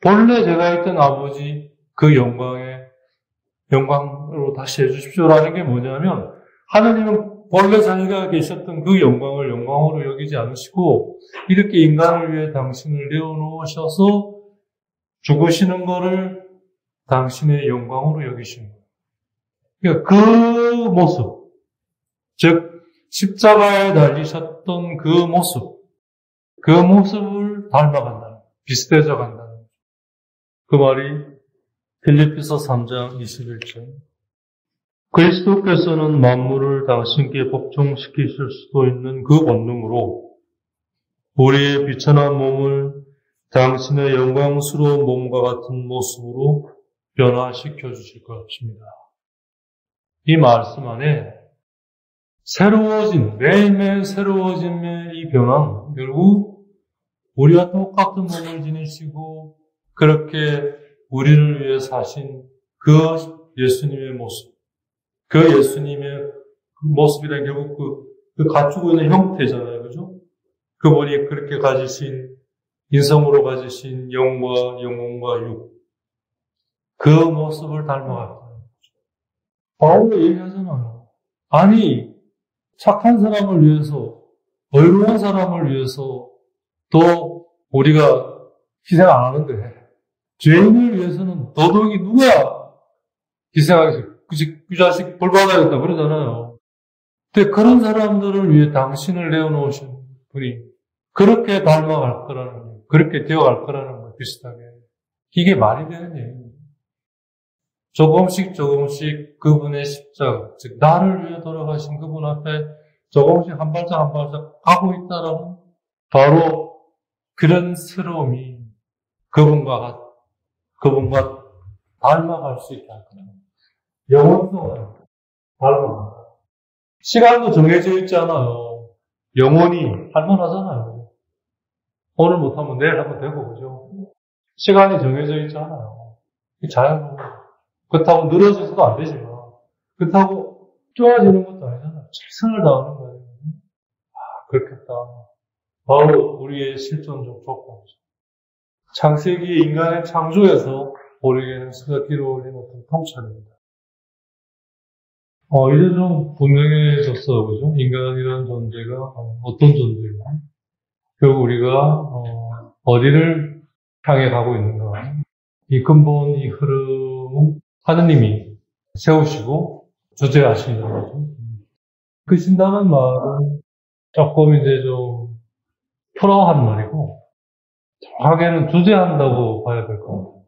Speaker 1: 본래 제가 있던 아버지 그 영광으로 다시 해주십시오라는 게 뭐냐면 하나님은 원래 자기가 계셨던 그 영광을 영광으로 여기지 않으시고 이렇게 인간을 위해 당신을 내어놓으셔서 죽으시는 것을 당신의 영광으로 여기시는 거예요. 그러니까 그 모습, 즉 십자가에 달리셨던 그 모습을 닮아간다는, 비슷해져 간다는 그 말이 빌립보서 3장 21절. 그리스도께서는 만물을 당신께 복종시키실 수도 있는 그 본능으로 우리의 비천한 몸을 당신의 영광스러운 몸과 같은 모습으로 변화시켜 주실 것입니다. 이 말씀 안에 매일매일 새로워짐의 이 변화는 결국 우리와 똑같은 몸을 지니시고 그렇게 우리를 위해 사신 그 예수님의 모습, 그 예수님의 그 모습이란 결국 그 갖추고 있는 형태잖아요. 그죠? 그분이 그렇게 가지신, 인성으로 가지신 영과 영혼과 육, 그 모습을 닮아갔다는 거죠. 바울도 얘기하잖아요. 아니, 착한 사람을 위해서, 의로운 사람을 위해서 또 우리가 희생 안 하는데, 죄인을 위해서는 더더욱이 누가 희생하겠어요? 그 자식 벌 받아야겠다 그러잖아요. 근데 그런 사람들을 위해 당신을 내어놓으신 분이 그렇게 닮아갈 거라는 거예요. 그렇게 되어갈 거라는 거예요. 비슷하게. 이게 말이 되는 얘기예요. 조금씩 그분의 십자가, 즉 나를 위해 돌아가신 그분 앞에 조금씩 한 발짝 한 발짝 가고 있다라는 바로 그런 스러움이 그분과 닮아갈 수 있게 할 거예요. 영원성을 닮아간다. 시간도 정해져 있잖아요. 영원히 할만하잖아요. 오늘 못하면 내일 하면 되고, 그죠? 시간이 정해져 있잖아요. 자연으로. 그렇다고 늘어져서도 안 되지만, 그렇다고 좋아지는 것도 아니잖아요. 최선을 다하는 거예요. 그렇겠다. 바로 우리의 실존적 조건이죠. 창세기 인간의 창조에서 우리에게는 스가 길어올린 어떤 통찰입니다. 이제 좀 분명해졌어요, 그죠? 인간이라는 존재가 어떤 존재고, 결국 우리가 어디를 향해 가고 있는가. 이 근본, 이 흐름은 하느님이 세우시고 주재하시는 거죠. 크신다는 말은 조금 이제 좀 프로한 말이고, 정확하게는 주재한다고 봐야 될 것 같아요.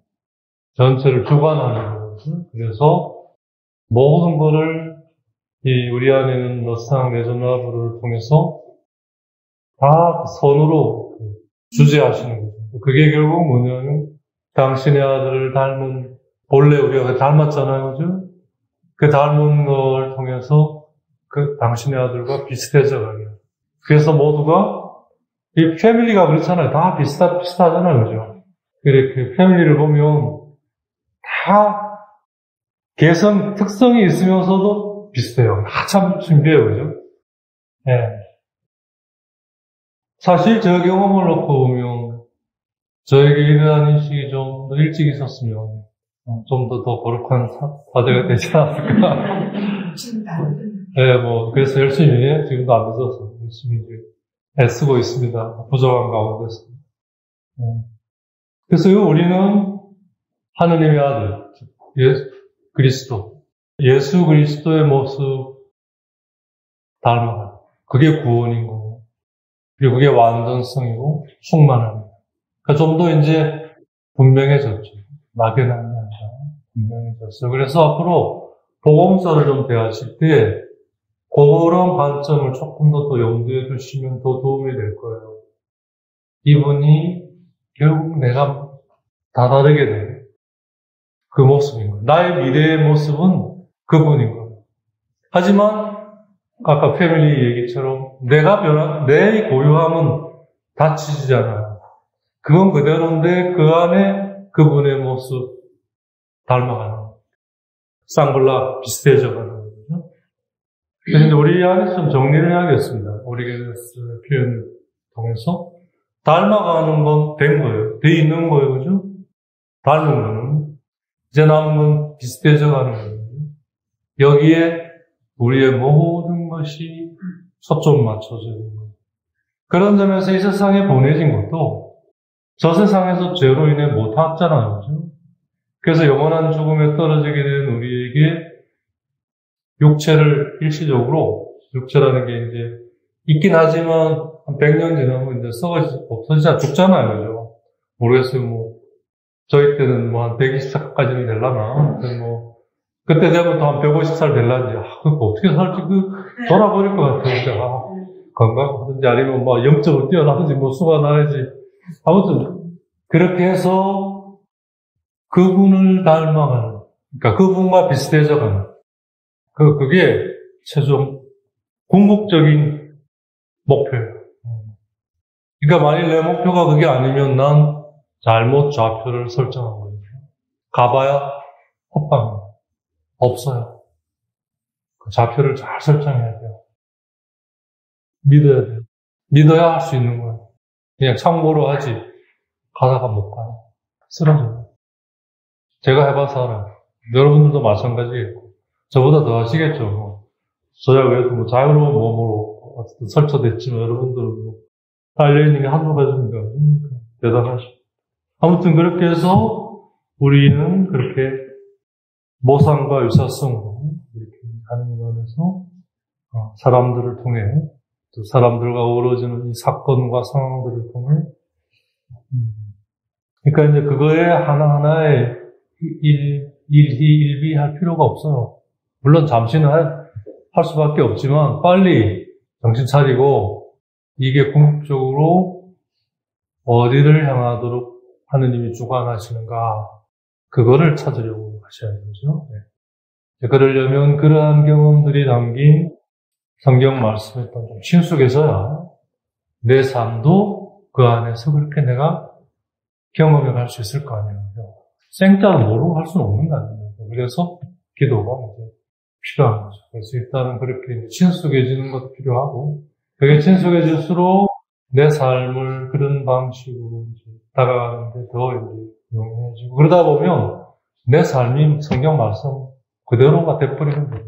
Speaker 1: 전체를 주관하는 거거든요. 그래서 모든 것을 우리 안에는 너상 내전화부를 통해서 다 손으로 주재하시는 거죠. 그게 결국 뭐냐면 당신의 아들을 닮은, 본래 우리가 닮았잖아요, 그죠? 그 닮은 걸 통해서 그 당신의 아들과 비슷해져 가요. 그래서 모두가 이 패밀리가 그렇잖아요. 다 비슷하잖아요, 그죠? 이렇게 패밀리를 보면 다 개성, 특성이 있으면서도 비슷해요. 참 신기해요, 그죠? 네. 사실 저 경험을 놓고 보면 저에게 일어난 인식이 좀 더 일찍 있었으면 좀 더 거룩한 사제가 되지 않았을까. 네, 그래서 열심히, 지금도 안 늦어서 열심히 애쓰고 있습니다. 부족한 가운데서. 네. 그래서 우리는 하느님의 아들, 예수 그리스도의 모습 닮아가요. 그게 구원인 거고, 그리고 그게 완전성이고 충만합니다. 그러니까 좀 더 이제 분명해졌죠. 막연한 게 아니라 분명해졌어요. 그래서 앞으로 복음서를 좀 대하실 때 그런 관점을 조금 더 염두에 두시면 더 도움이 될 거예요. 이분이 결국 내가 다 다르게 돼. 그 모습인 거예요. 나의 미래의 모습은 그분인 거예요. 하지만 아까 패밀리 얘기처럼 내 고유함은 다치지잖아요. 그건 그대로인데 그 안에 그분의 모습 닮아가는 거예요. 쌍블락 비슷해져가는 거죠. 그런데 우리 안에서 좀 정리를 해야겠습니다. 오리게네스 표현을 통해서 닮아가는 건 된 거예요. 돼 있는 거예요. 그죠? 닮은 거는 이제 남은 건 비슷해져 가는 거예요. 여기에 우리의 모든 것이 초점 맞춰져 있는 거예요. 그런 점에서 이 세상에 보내진 것도 저 세상에서 죄로 인해 못 왔잖아요. 그죠? 그래서 영원한 죽음에 떨어지게 된 우리에게 육체를 일시적으로, 육체라는 게 이제 있긴 하지만 한 100년 지나면 이제 없어지자 죽잖아요. 그죠? 모르겠어요. 뭐, 저희 때는 뭐 한 120살까지는 되려나? 아무튼 뭐, 그때 되면 또 한 150살 될란지, 그거 어떻게 살지? 돌아버릴 것 같아요. 건강하든지 아니면 뭐 0점을 뛰어나든지 뭐 수가 나야지. 아무튼, 그렇게 해서 그분을 닮아가는, 그러니까 그분과 비슷해져가는, 그게 최종 궁극적인 목표예요. 그러니까 만일 내 목표가 그게 아니면 난 잘못 좌표를 설정한 거예요. 가봐야 헛방입니다. 없어요. 그 좌표를 잘 설정해야 돼요. 믿어야 돼요. 믿어야 할 수 있는 거예요. 그냥 참고로 하지 가다가 못 가요. 쓰러져요. 제가 해봐서 알아요. 여러분들도 마찬가지겠고 저보다 더 하시겠죠. 뭐. 저야 그래도 뭐 자유로운 몸으로 어쨌든 설쳐됐지만 여러분들은 뭐 딸려있는 게 한두 가지니까 대단하시죠. 아무튼 그렇게 해서 우리는 그렇게 모상과 유사성으로 이렇게 하나님 안에서 사람들을 통해 또 사람들과 어우러지는 이 사건과 상황들을 통해 그러니까 이제 그거에 하나하나에 일비할 필요가 없어요. 물론 잠시는 할 수밖에 없지만 빨리 정신 차리고 이게 궁극적으로 어디를 향하도록 하느님이 주관하시는가 그거를 찾으려고 하셔야 되죠. 네. 그러려면 그러한 경험들이 담긴 성경 말씀에 좀 친숙해서야 내 삶도 그 안에서 그렇게 내가 경험해 갈 수 있을 거 아니에요. 생짜는 모르고 할 수는 없는 거 아니에요. 그래서 기도가 이제 필요한 거죠. 그래서 일단은 그렇게 이제 친숙해지는 것도 필요하고, 그게 친숙해질수록 내 삶을 그런 방식으로 이제 다가가는데 더 이제 용이해지고, 그러다 보면 내 삶이 성경 말씀 그대로가 돼버리는 거죠.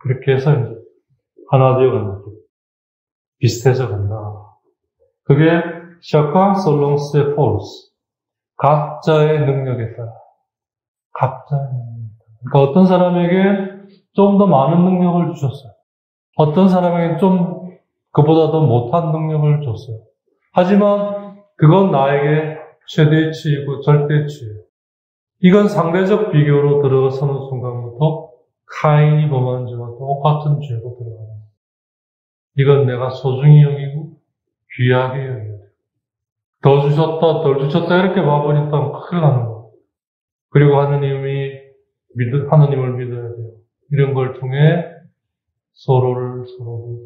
Speaker 1: 그렇게 해서 이제 하나 되어간다. 비슷해져 간다. 그게 샤카 솔롱스의 포스. 각자의 능력에 따라. 각자의 능력에 따라. 그러니까 어떤 사람에게 좀 더 많은 능력을 주셨어요. 어떤 사람에게 좀 그보다 더 못한 능력을 줬어요. 하지만 그건 나에게 최대치이고 절대치예요. 이건 상대적 비교로 들어서는 순간부터 카인이 범한 죄와 똑같은 죄로 들어가는 거예요. 이건 내가 소중히 여기고 귀하게 여겨야 돼요. 더 주셨다, 덜 주셨다 이렇게 봐버리면 큰일 나는 거예요. 그리고 하느님을 믿어야 돼요. 이런 걸 통해 서로를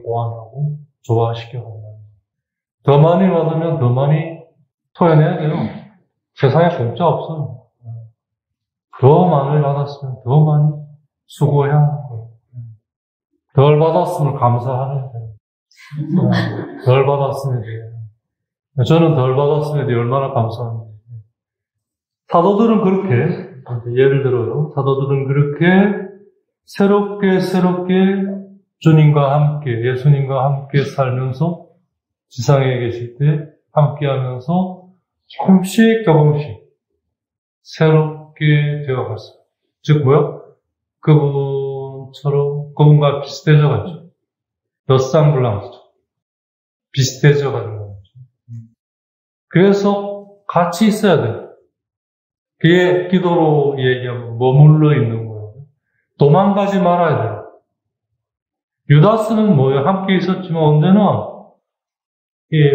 Speaker 1: 보완하고 조화시켜 간다는 거예요. 더 많이 받으면 더 많이 토해내야 돼요. 세상에 공짜 없어요. 더 많이 받았으면 더 많이 수고해야 하는 거예요. 덜 받았으면 감사하는 거예요. 덜 받았으면 돼요. 저는 덜 받았으면 얼마나 감사합니다. 사도들은 그렇게, 예를 들어요. 사도들은 그렇게 새롭게 주님과 함께, 예수님과 함께 살면서 지상에 계실 때 함께 하면서 조금씩 새롭게 되어갔어요. 즉, 뭐요? 그분과 비슷해져 갔죠. 러쌍블랑스죠. 비슷해져 가는 거죠. 그래서 같이 있어야 돼요. 그게 기도로 얘기하면 머물러 있는 거예요. 도망가지 말아야 돼요. 유다스는 뭐예요? 함께 있었지만 언제나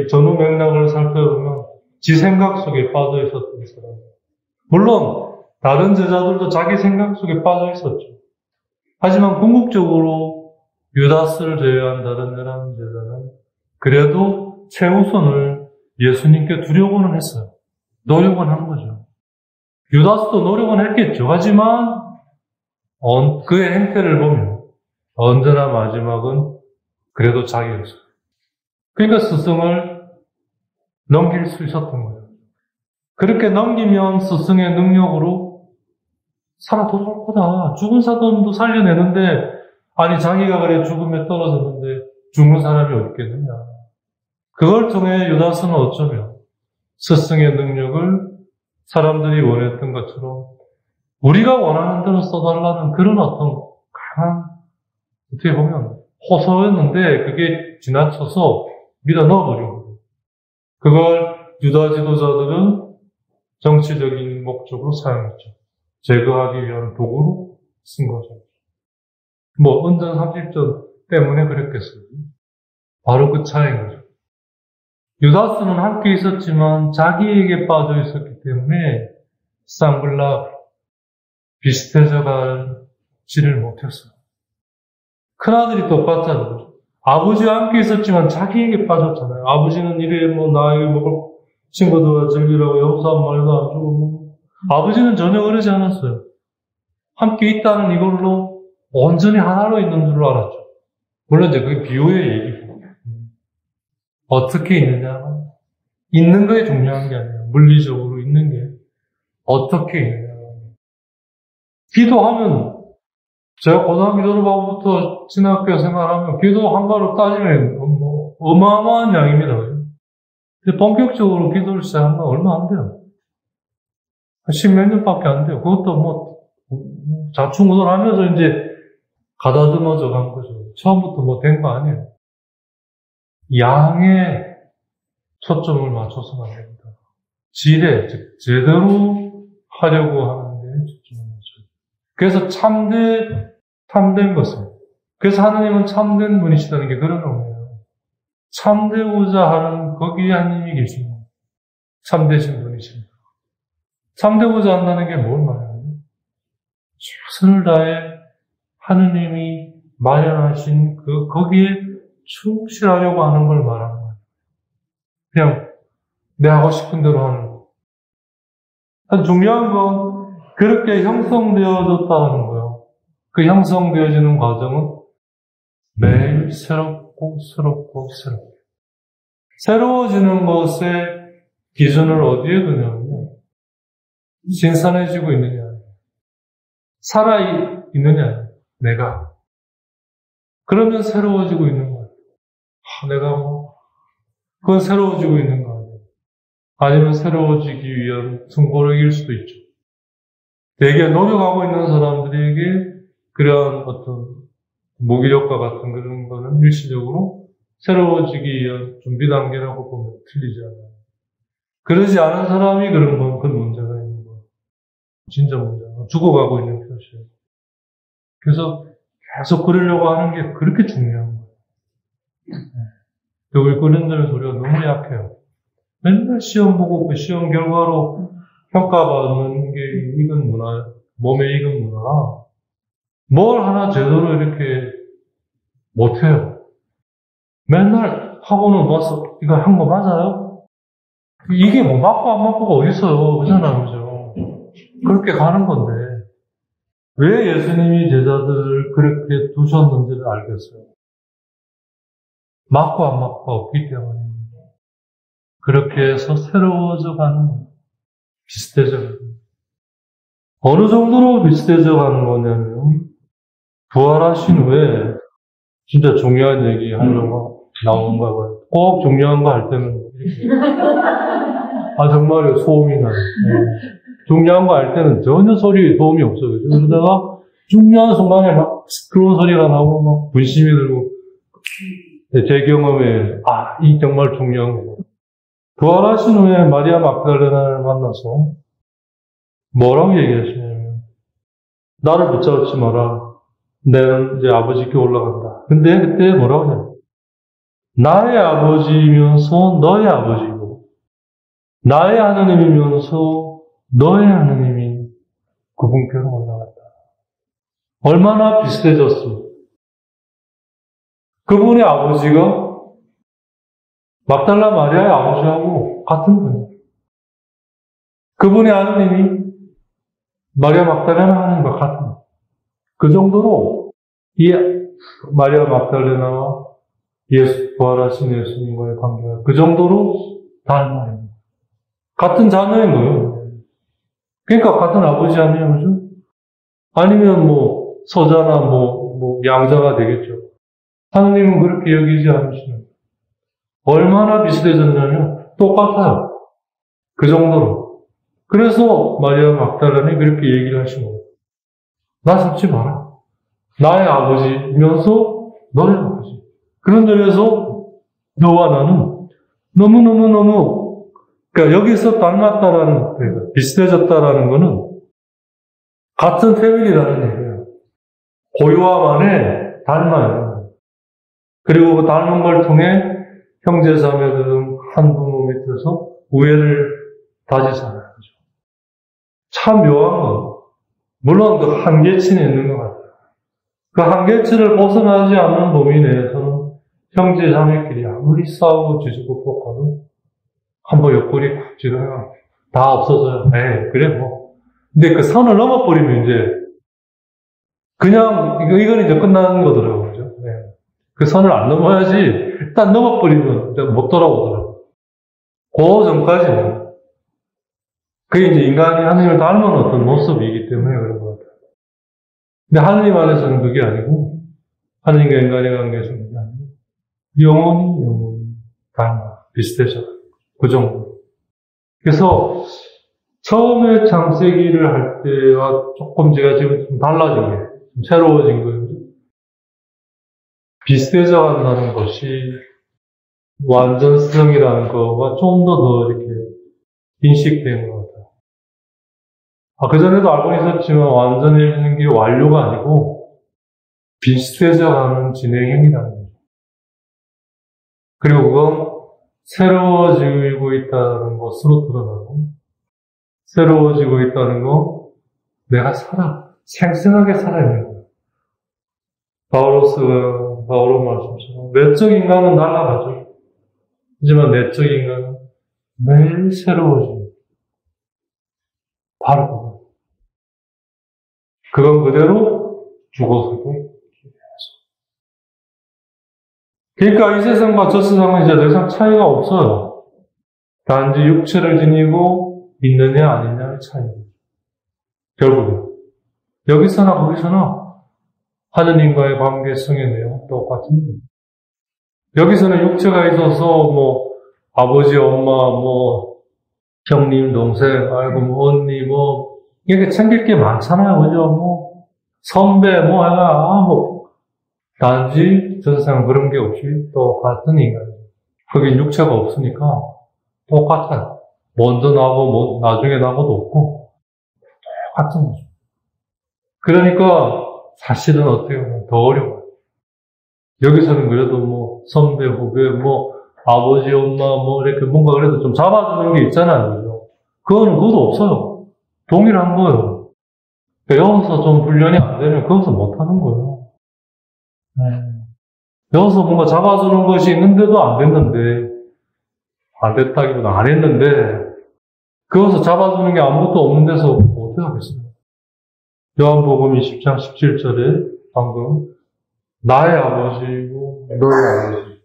Speaker 1: 전후 맥락을 살펴보면 지 생각 속에 빠져 있었던 사람. 물론 다른 제자들도 자기 생각 속에 빠져 있었죠. 하지만 궁극적으로 유다스를 제외한 다른 11제자는 그래도 최우선을 예수님께 두려고는 했어요. 노력은 한 거죠. 유다스도 노력은 했겠죠. 하지만 그의 행태를 보면 언제나 마지막은 그래도 자기였어요. 그러니까 스승을 넘길 수 있었던 거예요. 그렇게 넘기면 스승의 능력으로 살아 돌아올 거다. 죽은 사돈도 살려내는데 아니, 자기가 그래 죽음에 떨어졌는데 죽는 사람이 어디 있겠느냐. 그걸 통해 유다스는 어쩌면 스승의 능력을 사람들이 원했던 것처럼 우리가 원하는 대로 써달라는 그런 어떤 강한, 어떻게 보면 호소였는데 그게 지나쳐서 밀어 넣어버리고, 그걸 유다 지도자들은 정치적인 목적으로 사용했죠. 제거하기 위한 도구로 쓴 거죠. 뭐 은전 30전 때문에 그랬겠어요. 바로 그 차이인 거죠. 유다스는 함께 있었지만 자기에게 빠져 있었기 때문에 쌍블라 비슷해져 가지를 못했어요. 큰아들이 똑같잖아요. 아버지와 함께 있었지만 자기에게 빠졌잖아요. 아버지는 이래 나이 먹을 친구들과 즐기라고 여기서 한 말도 안 주고, 아버지는 전혀 그러지 않았어요. 함께 있다는 이걸로 온전히 하나로 있는 줄 알았죠. 물론 이제 그게 비유의 얘기고, 어떻게 있느냐, 있는 게 중요한 게 아니에요. 물리적으로 있는 게 어떻게 있느냐. 기도하면, 제가 고등학교 졸업하고부터 진학교 생활하면 기도 한 가로 따지면 어마어마한 양입니다. 근데 본격적으로 기도를 시작하면 얼마 안 돼요. 십몇 년밖에 안 돼요. 그것도 자충우돌하면서 이제 가다듬어져 간 거죠. 처음부터 된 거 아니에요. 양에 초점을 맞춰서는 안 됩니다. 질에, 즉, 제대로 하려고 하는데 초점을 맞춰요. 그래서 참된 것은, 그래서 하나님은 참된 분이시다는 게 그런 의미예요. 참되고자 하는 거기에 하나님이 계십니다. 참되신 분이십니다. 참되고자 한다는 게 뭘 말하나요? 최선을 다해 하느님이 마련하신 거기에 충실하려고 하는 걸 말하는 거예요. 그냥 내 하고 싶은 대로 하는 거. 중요한 건 그렇게 형성되어졌다는 거예요. 그 형성되어지는 과정은 매일 새롭고 새로워지는 것의 기준을 어디에 두냐면요, 신선해지고 있느냐, 살아있느냐, 내가. 그러면 새로워지고 있는 거예요. 그건 새로워지고 있는 거 아니에요. 아니면 새로워지기 위한 승부력일 수도 있죠. 되게 노력하고 있는 사람들에게 그런 어떤 무기력과 같은 그런 거는 일시적으로 새로워지기 위한 준비 단계라고 보면 틀리지 않아요. 그러지 않은 사람이 그런 건 그 문제가 있는 거예요. 진짜 문제가. 죽어가고 있는 표시예요. 그래서 계속 그러려고 하는 게 그렇게 중요한 거예요. 우리 그런들은 우리가 너무 약해요. 맨날 시험 보고 그 시험 결과로 평가받는 게 익은 문화, 몸에 익은 문화라 뭘 하나 제대로 이렇게 못해요. 맨날 학원을 와서 이거 한 거 맞아요? 이게 뭐 맞고 안 맞고가 어딨어요. 그잖아요. 그죠? 그렇게 가는 건데 왜 예수님이 제자들을 그렇게 두셨는지를 알겠어요. 맞고 안 맞고가 없기 때문입니다. 그렇게 해서 새로워져 가는 거예요. 비슷해져 가는 거예요. 어느 정도로 비슷해져 가는 거냐면 부활하신 후에 진짜 중요한 얘기 하려고 나온가 봐요. 꼭 중요한 거 할 때는 이렇게 정말요, 소음이 나요. 중요한 거 할 때는 전혀 도움이 없어요. 그러다가 중요한 순간에 막 시끄러운 소리가 나고 막 분심이 들고, 제 경험에 이 정말 중요한 거예요. 부활하신 후에 마리아 막달레나를 만나서 뭐라고 얘기하시냐면 나를 붙잡지 마라. 내는 이제 아버지께 올라간다. 근데 그때 뭐라고 하냐면 나의 아버지이면서 너의 아버지고 나의 하나님이면서 너의 하나님이 그분께로 올라갔다. 얼마나 비슷해졌습니까? 그분의 아버지가 막달라 마리아의 아버지하고 같은 분이에요. 그분의 하나님이 마리아 막달레나 하나님과 같은 분이에요. 그 정도로 이 마리아 막달레나와 부활하신 예수님과의 관계가 그 정도로 닮아요. 같은 자녀인 거예요. 그러니까 같은 아버지 아니에요, 그죠? 아니면 서자나 양자가 되겠죠. 하느님은 그렇게 여기지 않으시는 거예요. 얼마나 비슷해졌냐면 똑같아요. 그 정도로. 그래서 마리아 막달라는 그렇게 얘기를 하신 거예요. 나 잡지 마라. 나의 아버지면서 너의 아버지. 그런 점에서 너와 나는 너무너무너무, 그러니까 여기서 닮았다라는, 그러니까 비슷해졌다라는 거는 같은 패밀리라는 얘기예요. 고유함 안에 닮아요. 그리고 그 닮은 걸 통해 형제 자매들은 한 부모 밑에서 우애를 다지잖아요. 참 묘한 건, 물론 그 한계치는 있는 것 같아요. 그 한계치를 벗어나지 않는 범위 내에서는 형제 자매끼리 아무리 싸우고 지지고 볶아도 한번 옆구리 쿡 찌르면 다 없어져요. 그래 뭐. 근데 그 선을 넘어버리면 이제 그냥 이건 이제 끝나는 거더라고요. 그죠? 그 선을 안 넘어야지 일단 넘어버리면 이제 못 돌아오더라고요. 그 전까지는 그게 이제 인간이 하느님을 닮은 어떤 모습이기 때문에 그런 것 같아요. 근데 하느님 안에서는 그게 아니고 하느님과 인간의 관계에서는 그게 아니고 영원히 닮아 비슷해져. 그 정도. 그래서 처음에 창세기를 할 때와 조금 제가 지금 좀 달라진 게, 좀 새로워진 거예요. 비슷해져 간다는 것이 완전성이라는 거가 좀 더 이렇게 인식된 것 같아요. 그전에도 알고 있었지만 완전해지는 게 완료가 아니고 비슷해져 가는 진행형이라는 거죠. 그리고 그건 새로워지고 있다는 것으로 드러나고, 새로워지고 있다는 거, 내가 생생하게 살아있는 거예요. 바오로 말씀처럼, 내적 인간은 날아가죠. 하지만 내적 인간은 매일 새로워집니다. 바로 그거. 그건 그대로 죽어서도 계속. 그러니까 이 세상과 저 세상은 이제 더 이상 차이가 없어요. 단지 육체를 지니고 있느냐 아니냐의 차이입니다. 결국은 여기서나 거기서나 하느님과의 관계성의 내용은 똑같은 거예요. 여기서는 육체가 있어서 아버지, 엄마, 형님, 동생, 언니, 이렇게 챙길 게 많잖아요. 그죠? 선배, 단지 저 세상은 그런 게 없이 똑같은 인간이에요. 거긴 육체가 없으니까 똑같아요. 먼저 나고, 나중에 나고도 없고, 똑같은 거죠. 그러니까, 사실은 어떻게 보면 더 어려워요. 여기서는 그래도 선배, 후배, 아버지, 엄마, 이렇게 뭔가 그래도 좀 잡아주는 게 있잖아요. 그죠? 그것도 없어요. 동일한 거예요. 여기서 좀 훈련이 안 되면 거기서 못 하는 거예요. 여기서 뭔가 잡아주는 것이 있는데도 안 됐는데, 안 됐다기보다 안 했는데, 거기서 잡아주는 게 아무것도 없는 데서 어떻게 하겠어요? 요한복음 20장 17절에 방금 나의 아버지고 너의 아버지.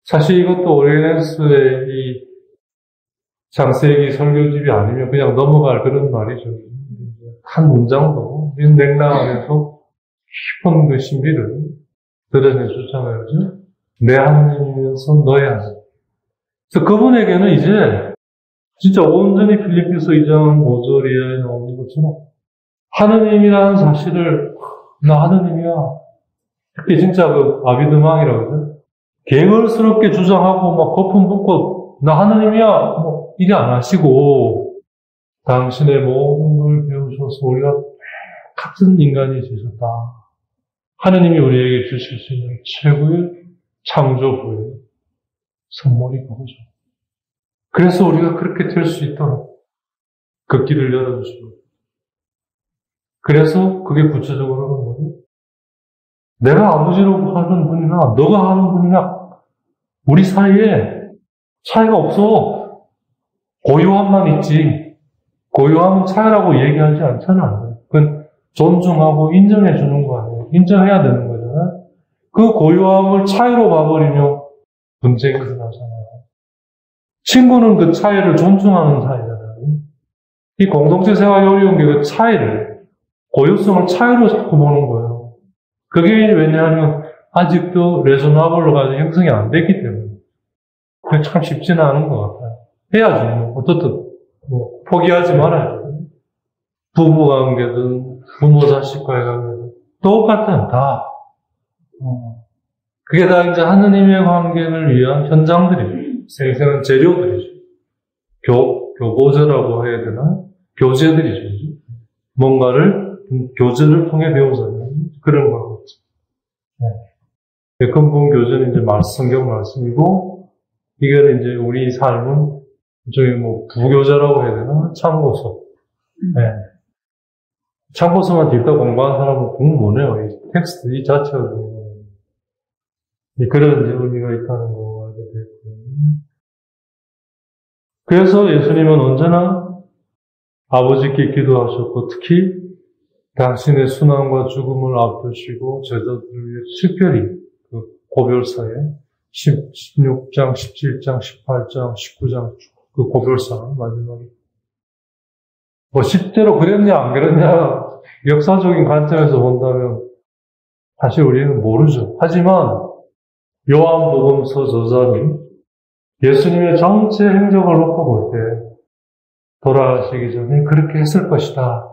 Speaker 1: 사실 이것도 오리엔스의 이 창세기 설교집이 아니면 그냥 넘어갈 그런 말이죠. 한 문장도 맥락 안에서 깊은 그 신비를 드러내 주잖아요. 그죠? 내 하나님이면서 너의 하나님. 그래서 그분에게는 이제 진짜 온전히 필리피서 2장 5절에 나오는 것처럼 하느님이라는 사실을 나 하느님이야. 특히 진짜 그 아비드망이라고 그러죠. 갱얼스럽게 주장하고 거품 붓고 나 하느님이야. 이래 안 하시고 당신의 모든 걸 배우셔서 우리가 같은 인간이 되셨다. 하느님이 우리에게 주실 수 있는 최고의 창조부의 선물이 그거죠. 그래서 우리가 그렇게 될 수 있도록 그 길을 열어주시고 그래서 그게 구체적으로는 뭐죠? 내가 아버지라고 하는 분이나 너가 하는 분이나 우리 사이에 차이가 없어. 고유함만 있지. 고유함은 차이라고 얘기하지 않잖아요. 그건 존중하고 인정해 주는 거 아니에요. 인정해야 되는 거잖아요. 그 고유함을 차이로 봐버리면 분쟁이 일어나잖아요. 친구는 그 차이를 존중하는 사이잖아요. 이 공동체 생활이 어려운 게 그 차이를, 고유성을 차이로 자꾸 보는 거예요. 그게 왜냐하면 아직도 레조나블로가 형성이 안 됐기 때문에. 그게 참 쉽지는 않은 것 같아요. 해야지. 뭐 어떻든 뭐 포기하지 말아야죠. 부부관계든 부모 자식과의 관계든 똑같아요. 다. 그게 다 이제 하느님의 관계를 위한 현장들이에요. 생생한 재료들이죠. 교보제라고 해야 되나? 교재들이죠. 뭔가를 교재를 통해 배우자는 그런 거겠죠. 네. 근본 교재는 이제 성경 말씀이고, 이거는 이제 우리 삶은 저기 뭐 부교재라고 해야 되나? 참고서. 네. 참고서만 읽다 공부한 사람은 공부 못해요. 이 텍스트 이 자체가 그런 이제 의미가 있다는 거 알게 됐고요. 그래서 예수님은 언제나 아버지께 기도하셨고, 특히 당신의 순환과 죽음을 앞두시고 제자들을 위해 특별히 그 고별사에 16장, 17장, 18장, 19장 그 고별사 마지막에 뭐 10대로 그랬냐 안 그랬냐 역사적인 관점에서 본다면 사실 우리는 모르죠. 하지만 요한복음서 저자는 예수님의 전체 행적을 놓고 볼 때 돌아가시기 전에 그렇게 했을 것이다.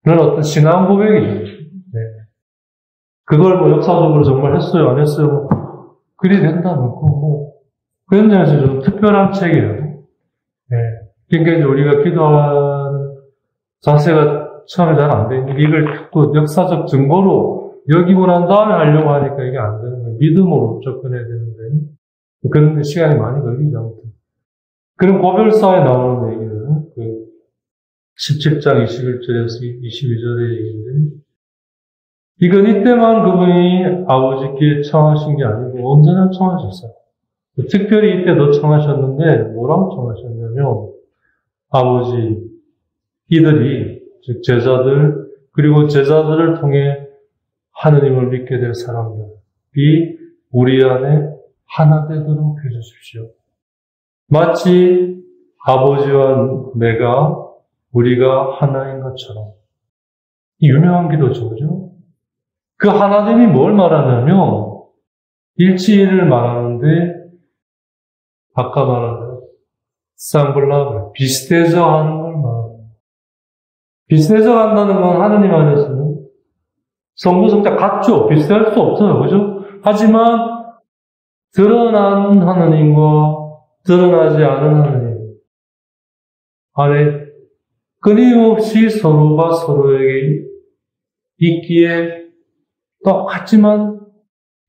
Speaker 1: 그런 어떤 신앙 고백이죠. 네. 그걸 뭐 역사적으로 정말 했어요, 안 했어요, 뭐 그리 된다면 뭐 그런 점에서 좀 특별한 책이에요. 네. 그러니까 이제 우리가 기도하는 자세가 처음에 잘 안 되는데 이걸 또 역사적 증거로 여기고 난 다음에 하려고 하니까 이게 안 되는 거예요. 믿음으로 접근해야 되는데 그런 시간이 많이 걸리죠. 아무튼. 그럼 고별사에 나오는 얘기는 그 17장 21절에서 22절의 얘기인데 이건 이때만 그분이 아버지께 청하신 게 아니고 언제나 청하셨어요. 특별히 이때도 청하셨는데 뭐라고 청하셨냐면 아버지 이들이 즉 제자들 그리고 제자들을 통해 하느님을 믿게 될 사람들이 우리 안에 하나 되도록 해주십시오. 마치 아버지와 우리가 하나인 것처럼. 유명한 기도죠, 그죠? 그 하나됨이 뭘 말하냐면, 일치를 말하는데, 아까 말한 쌍블라브, 비슷해져 하는 걸 말합니다. 비슷해져 간다는 건 하느님 안에서는 성부 성자 같죠? 비슷할 수 없어요, 그죠? 하지만, 드러난 하느님과 드러나지 않은 하느님 안에 끊임없이 서로가 서로에게 있기에 똑같지만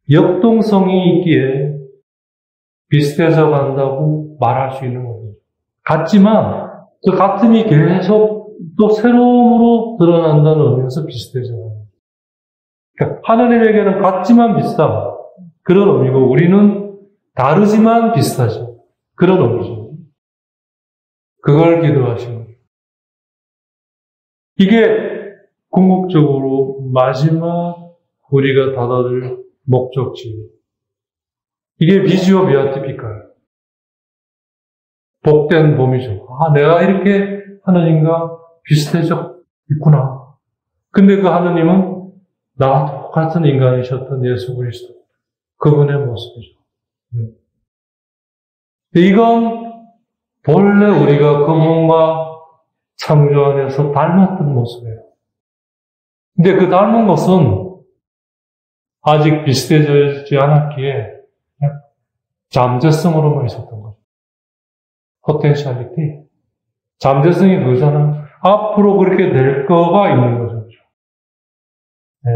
Speaker 1: 역동성이 있기에 비슷해져 간다고 말할 수 있는 겁니다. 같지만 그 같음이 계속 또 새로움으로 드러난다는 의미에서 비슷해져 간다. 그러니까 하느님에게는 같지만 비슷함 그런 의미고 우리는 다르지만 비슷하죠. 그런 의미죠. 그걸 기도하시는 거예요. 이게 궁극적으로 마지막 우리가 다다를 목적지. 이게 비지오 비아티피카예요. 복된 봄이죠. 내가 이렇게 하느님과 비슷해져 있구나. 근데 그 하느님은 나와 똑같은 인간이셨던 예수 그리스도. 그분의 모습이죠. 이건 본래 우리가 그분과 창조 안에서 닮았던 모습이에요. 근데 그 닮은 것은 아직 비슷해지지 않았기에 잠재성으로만 있었던 거죠. 포텐셜리티. 잠재성이 그거잖아. 앞으로 그렇게 될 거가 있는 거죠. 네.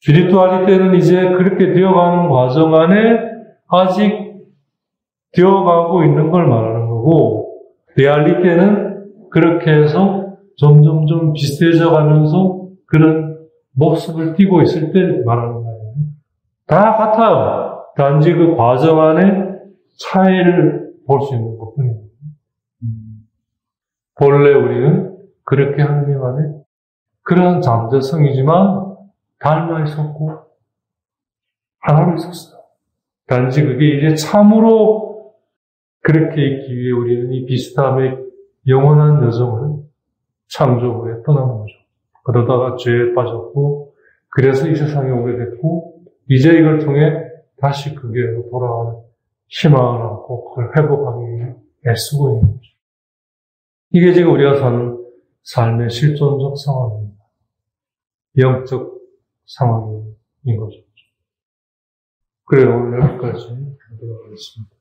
Speaker 1: 스피리투얼리티는 이제 그렇게 되어가는 과정 안에 아직 되어가고 있는 걸 말하는 거고, 리얼리티는 그렇게 해서 점점점 비슷해져 가면서 그런 모습을 띠고 있을 때 말하는 거예요. 다 같아요. 단지 그 과정 안에 차이를 볼 수 있는 것 뿐이에요. 본래 우리는 그렇게 하느님 안에 그런 잠재성이지만 닮아 있었고 하나로 있었어요. 단지 그게 이제 참으로 그렇게 있기 위해 우리는 이 비슷함의 영원한 여정을 창조 후에 떠나는 거죠. 그러다가 죄에 빠졌고 그래서 이 세상에 오게 됐고, 이제 이걸 통해 다시 그게 돌아가는 희망을 안고 그걸 회복하기 위해 애쓰고 있는 거죠. 이게 지금 우리가 사는 삶의 실존적 상황입니다. 영적 상황인 거죠. 그래요. 오늘 여기까지 하도록 하겠습니다.